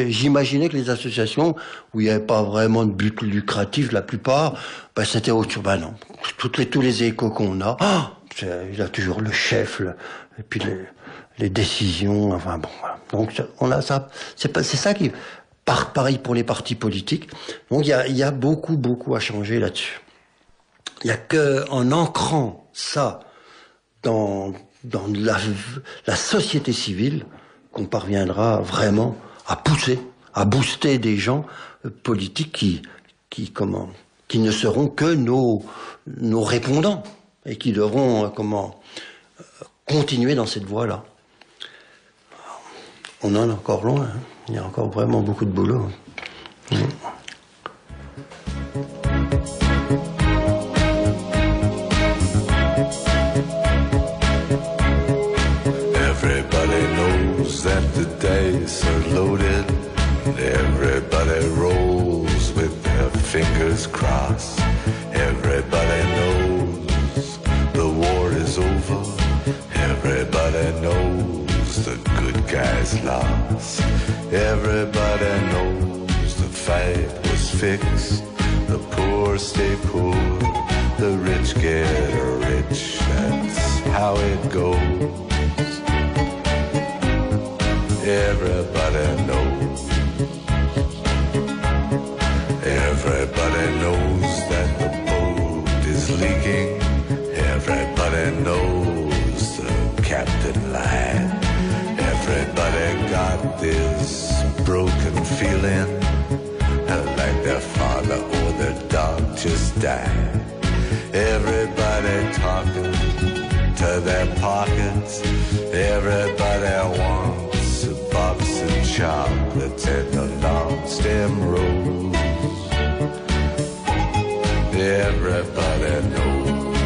J'imaginais que les associations où il n'y avait pas vraiment de but lucratif, la plupart, ben c'était autre chose. Ben non. Tous les échos qu'on a, il y a toujours le chef, et puis les décisions, enfin bon, voilà. Donc on a ça. C'est ça qui, pareil pour les partis politiques. Donc il y a beaucoup à changer là-dessus. Il y a que en ancrant ça dans la société civile qu'on parviendra vraiment à booster des gens politiques qui ne seront que nos répondants et qui devront continuer dans cette voie-là. On en est encore loin, hein. Il y a encore vraiment beaucoup de boulot. That the dice are loaded, everybody rolls with their fingers crossed. Everybody knows the war is over. Everybody knows the good guys lost. Everybody knows the fight was fixed. The poor stay poor, the rich get rich. That's how it goes. Everybody knows. Everybody knows that the boat is leaking. Everybody knows the captain lied. Everybody got this broken feeling, like their father or their dog just died. Everybody talking to their pockets. Everybody wants box of chocolates and a long stem rose. Everybody knows.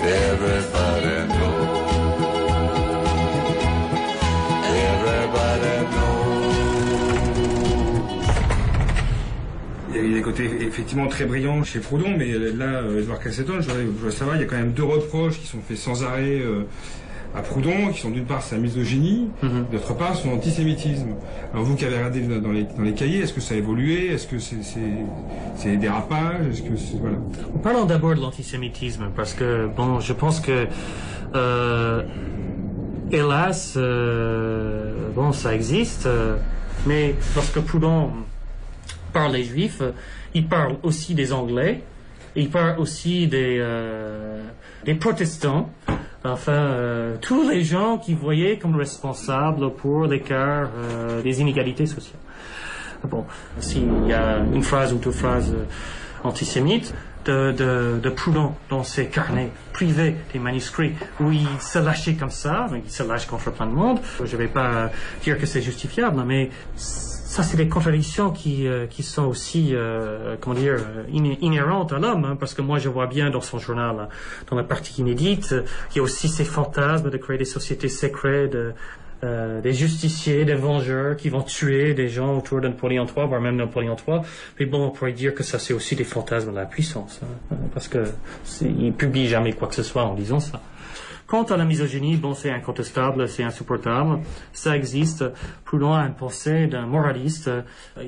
Everybody knows. Everybody knows. Il y a des côtés effectivement très brillants chez Proudhon, mais là, Édouard Cassettone, je voudrais savoir, il y a quand même deux reproches qui sont faits sans arrêt à Proudhon, qui sont d'une part sa misogynie, d'autre part son antisémitisme. Alors vous qui avez regardé dans les cahiers, est-ce que ça a évolué? Est-ce que c'est des dérapages? Est-ce que voilà. Parlons d'abord de l'antisémitisme, parce que bon, je pense que hélas, bon, ça existe, mais lorsque Proudhon parle des Juifs, il parle aussi des Anglais, il parle aussi des protestants, enfin tous les gens qui voyaient comme responsables pour l'écart des inégalités sociales. Bon, s'il y a une phrase ou deux phrases antisémites de Proudhon dans ses carnets privés, des manuscrits, où il se lâchait comme ça, il se lâche contre plein de monde. Je ne vais pas dire que c'est justifiable, mais ça, c'est des contradictions qui sont aussi, comment dire, inhérentes à l'homme, hein, parce que moi, je vois bien dans son journal, hein, dans la partie inédite, il y a aussi ces fantasmes de créer des sociétés secrètes, des justiciers, des vengeurs qui vont tuer des gens autour de Napoléon III, voire même Napoléon III. Mais bon, on pourrait dire que ça, c'est aussi des fantasmes de la puissance, hein, parce que il publie jamais quoi que ce soit en disant ça. Quant à la misogynie, bon, c'est incontestable, c'est insupportable, ça existe. Proudhon a une pensée d'un moraliste,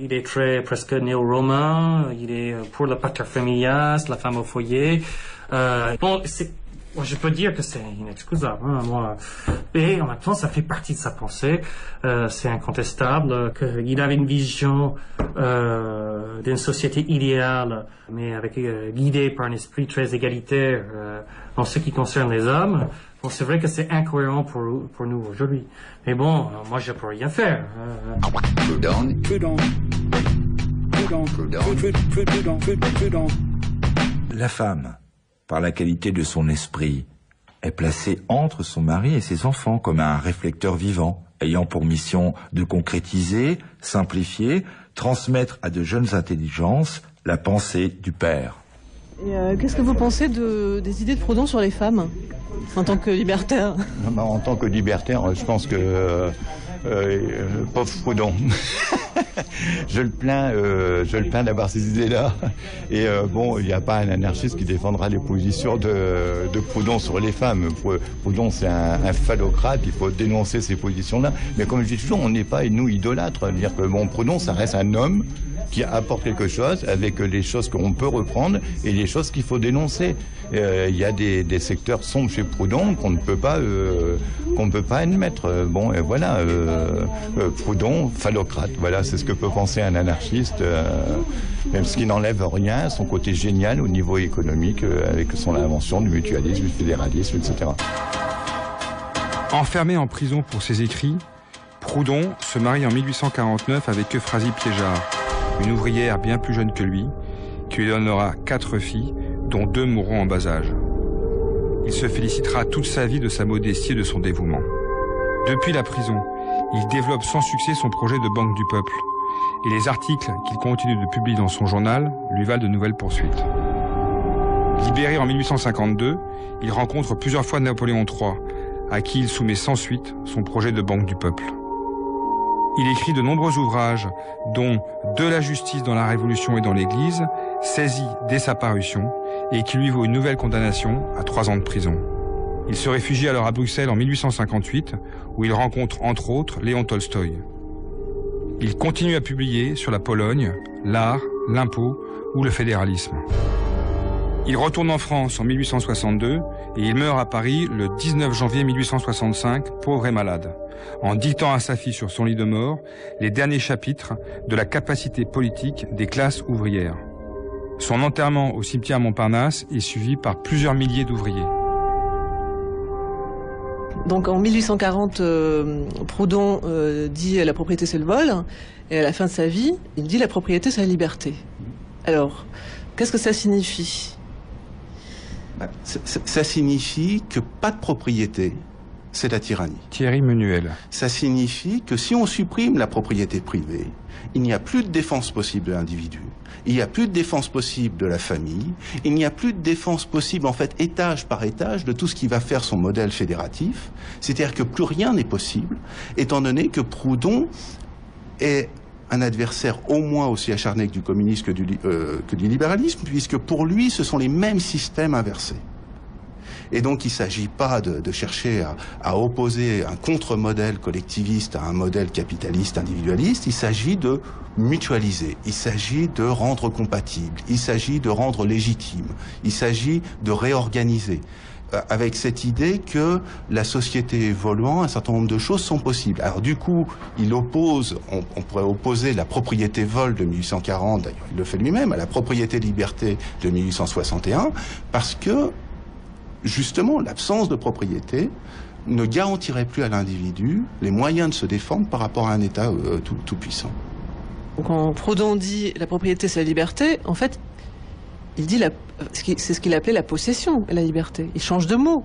il est très presque néo-romain, il est pour le pater familias, la femme au foyer. Bon, moi, je peux dire que c'est inexcusable, hein, moi. Et en même temps, ça fait partie de sa pensée. C'est incontestable qu'il avait une vision d'une société idéale, mais avec guidée par un esprit très égalitaire en ce qui concerne les hommes. Bon, c'est vrai que c'est incohérent pour nous aujourd'hui. Mais bon, moi, je peux rien faire. La femme, par la qualité de son esprit, est placée entre son mari et ses enfants comme un réflecteur vivant, ayant pour mission de concrétiser, simplifier, transmettre à de jeunes intelligences la pensée du père. Et qu'est-ce que vous pensez des idées de Proudhon sur les femmes, en tant que libertaire? En tant que libertaire, je pense que pauvre Proudhon. je le plains d'avoir ces idées-là. Et bon, il n'y a pas un anarchiste qui défendra les positions de Proudhon sur les femmes. Proudhon, c'est un phallocrate, il faut dénoncer ces positions-là. Mais comme je dis toujours, on n'est pas, nous, idolâtres. C'est-à-dire que bon, Proudhon, ça reste un homme qui apporte quelque chose avec les choses qu'on peut reprendre et les choses qu'il faut dénoncer. Il y a des secteurs sombres chez Proudhon qu'on ne peut pas admettre. Bon, et voilà, Proudhon, phallocrate. Voilà, c'est ce que peut penser un anarchiste, même ce qui n'enlève rien à son côté génial au niveau économique, avec son invention du mutualisme, du fédéralisme, etc. Enfermé en prison pour ses écrits, Proudhon se marie en 1849 avec Euphrasie Piégeard, une ouvrière bien plus jeune que lui, qui lui donnera 4 filles, dont 2 mourront en bas âge. Il se félicitera toute sa vie de sa modestie et de son dévouement. Depuis la prison, il développe sans succès son projet de Banque du Peuple, et les articles qu'il continue de publier dans son journal lui valent de nouvelles poursuites. Libéré en 1852, il rencontre plusieurs fois Napoléon III, à qui il soumet sans suite son projet de Banque du Peuple. Il écrit de nombreux ouvrages, dont De la justice dans la Révolution et dans l'Église, saisi dès sa parution, et qui lui vaut une nouvelle condamnation à 3 ans de prison. Il se réfugie alors à Bruxelles en 1858, où il rencontre entre autres Léon Tolstoï. Il continue à publier sur la Pologne, l'art, l'impôt ou le fédéralisme. Il retourne en France en 1862 et il meurt à Paris le 19 janvier 1865, pauvre et malade, en dictant à sa fille sur son lit de mort les derniers chapitres de la capacité politique des classes ouvrières. Son enterrement au cimetière Montparnasse est suivi par plusieurs milliers d'ouvriers. Donc en 1840, Proudhon dit la propriété c'est le vol, et à la fin de sa vie, il dit la propriété c'est la liberté. Alors, qu'est-ce que ça signifie ? Ça signifie que pas de propriété, c'est la tyrannie. Thierry Menuel. Ça signifie que si on supprime la propriété privée, il n'y a plus de défense possible de l'individu. Il n'y a plus de défense possible de la famille. Il n'y a plus de défense possible, en fait, étage par étage, de tout ce qui va faire son modèle fédératif. C'est-à-dire que plus rien n'est possible, étant donné que Proudhon est un adversaire au moins aussi acharné que du communisme que du libéralisme, puisque pour lui, ce sont les mêmes systèmes inversés. Et donc il ne s'agit pas de chercher à opposer un contre-modèle collectiviste à un modèle capitaliste individualiste, il s'agit de mutualiser, il s'agit de rendre compatible, il s'agit de rendre légitime, il s'agit de réorganiser, avec cette idée que la société évoluant, un certain nombre de choses sont possibles. Alors du coup, il oppose, on pourrait opposer la propriété vol de 1840, d'ailleurs il le fait lui-même, à la propriété-liberté de 1861, parce que justement l'absence de propriété ne garantirait plus à l'individu les moyens de se défendre par rapport à un État tout puissant. Quand Proudhon dit la propriété c'est la liberté, en fait, il dit c'est ce qu'il appelait la possession et la liberté. Il change de mot.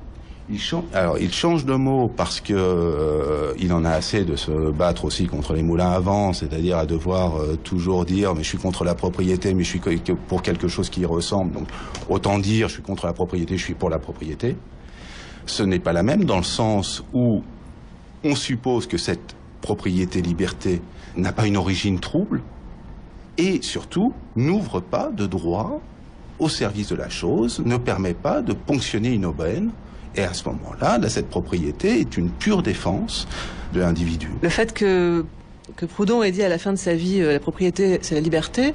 Il change de mot parce que il en a assez de se battre aussi contre les moulins à vent, c'est-à-dire à devoir toujours dire mais je suis contre la propriété, mais je suis pour quelque chose qui y ressemble. Donc autant dire je suis contre la propriété, je suis pour la propriété. Ce n'est pas la même dans le sens où on suppose que cette propriété-liberté n'a pas une origine trouble et surtout n'ouvre pas de droit au service de la chose, ne permet pas de ponctionner une aubaine. Et à ce moment-là, cette propriété est une pure défense de l'individu. Le fait que Proudhon ait dit à la fin de sa vie la propriété c'est la liberté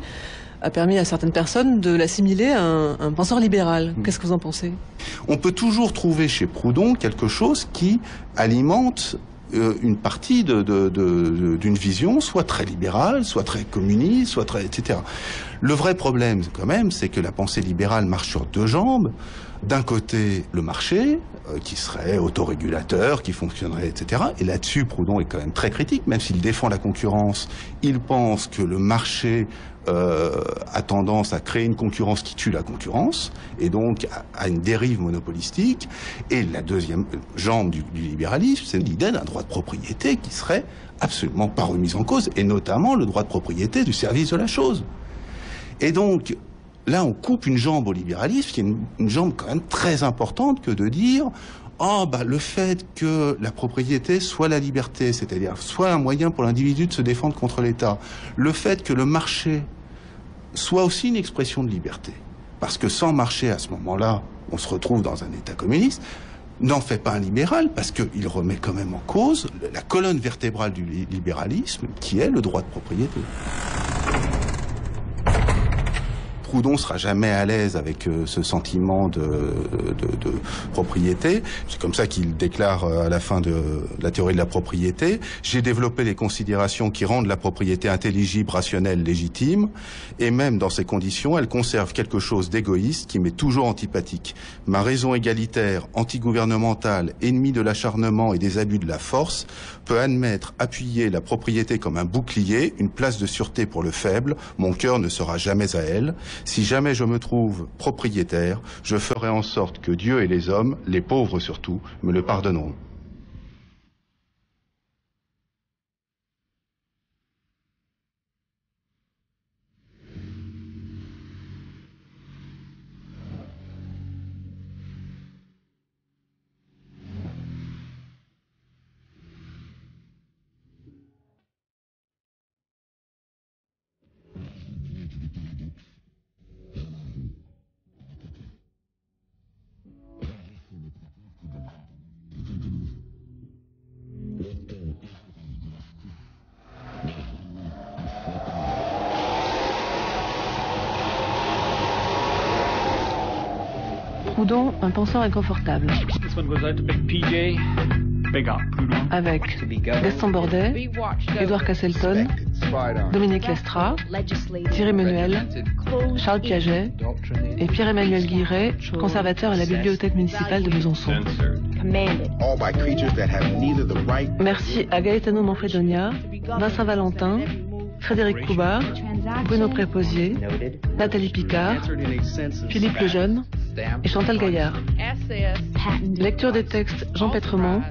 a permis à certaines personnes de l'assimiler à un penseur libéral. Qu'est-ce que vous en pensez? On peut toujours trouver chez Proudhon quelque chose qui alimente une partie d'une vision, soit très libérale, soit très communiste, soit très... etc. Le vrai problème, quand même, c'est que la pensée libérale marche sur deux jambes. D'un côté, le marché, qui serait autorégulateur, qui fonctionnerait, etc. Et là-dessus, Proudhon est quand même très critique, même s'il défend la concurrence. Il pense que le marché a tendance à créer une concurrence qui tue la concurrence, et donc à une dérive monopolistique. Et la deuxième jambe du libéralisme, c'est l'idée d'un droit de propriété qui serait absolument pas remis en cause, et notamment le droit de propriété du service de la chose. Et donc, là, on coupe une jambe au libéralisme, qui est une jambe quand même très importante que de dire le fait que la propriété soit la liberté, c'est-à-dire soit un moyen pour l'individu de se défendre contre l'État, le fait que le marché soit aussi une expression de liberté, parce que sans marché, à ce moment-là, on se retrouve dans un État communiste, n'en fait pas un libéral, parce qu'il remet quand même en cause la colonne vertébrale du libéralisme, qui est le droit de propriété. Proudhon sera jamais à l'aise avec ce sentiment de propriété. C'est comme ça qu'il déclare à la fin de la théorie de la propriété. J'ai développé les considérations qui rendent la propriété intelligible, rationnelle, légitime, et même dans ces conditions, elle conserve quelque chose d'égoïste qui m'est toujours antipathique. Ma raison égalitaire, antigouvernementale, ennemie de l'acharnement et des abus de la force, peut admettre, appuyer la propriété comme un bouclier, une place de sûreté pour le faible. Mon cœur ne sera jamais à elle. Si jamais je me trouve propriétaire, je ferai en sorte que Dieu et les hommes, les pauvres surtout, me le pardonneront. Proudhon, un penseur inconfortable. Avec Gaston Bordet, Édouard Castleton, Dominique Lestra, Thierry Menuel, Charles Piaget et Pierre-Emmanuel Guiret, conservateur à la bibliothèque municipale de Besançon. Merci à Gaetano Manfredonia, Vincent Valentin, Frédéric Coubard, Bruno Préposier, Nathalie Picard, Philippe Lejeune et Chantal Gaillard. Lecture des textes Jean Petremont,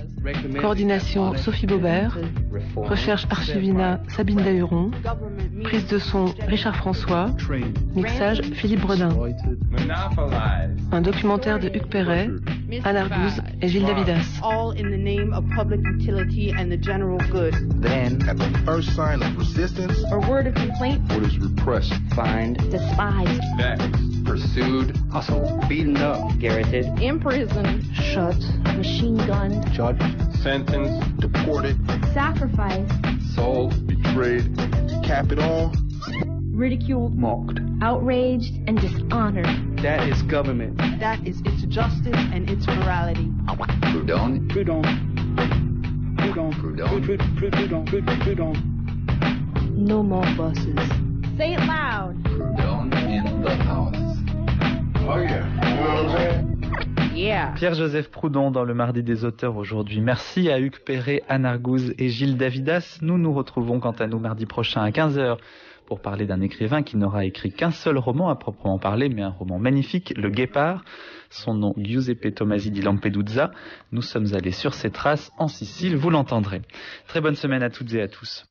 coordination Sophie Baubert, recherche Archivina Sabine Dahuron, prise de son Richard François, mixage Philippe Bredin. Un documentaire de Hugues Perret, Anne Arbouze et Gilles Davidas. All in the name of public utility and the general good. Then, at the first sign of resistance or word of complaint, what is repressed, find, despised, next. pursued, hustled, beaten up, garroted, imprisoned, shot, machine gunned, judged, sentenced, deported, sacrificed, sold, betrayed, cap it all, ridiculed, mocked, outraged, and dishonored. That is government. That is its justice and its morality. Proudhon. Proudhon. Proudhon. Proudhon. Proudhon. No more buses. Say it loud. Proudhon in the house. Oh yeah. You know what I'm saying? Yeah. Pierre-Joseph Proudhon dans le Mardi des auteurs aujourd'hui. Merci à Hugues Perret, Anne Argouze et Gilles Davidas. Nous nous retrouvons quant à nous mardi prochain à 15h pour parler d'un écrivain qui n'aura écrit qu'un seul roman à proprement parler, mais un roman magnifique, Le Guépard. Son nom, Giuseppe Tomasi di Lampedusa. Nous sommes allés sur ses traces en Sicile, vous l'entendrez. Très bonne semaine à toutes et à tous.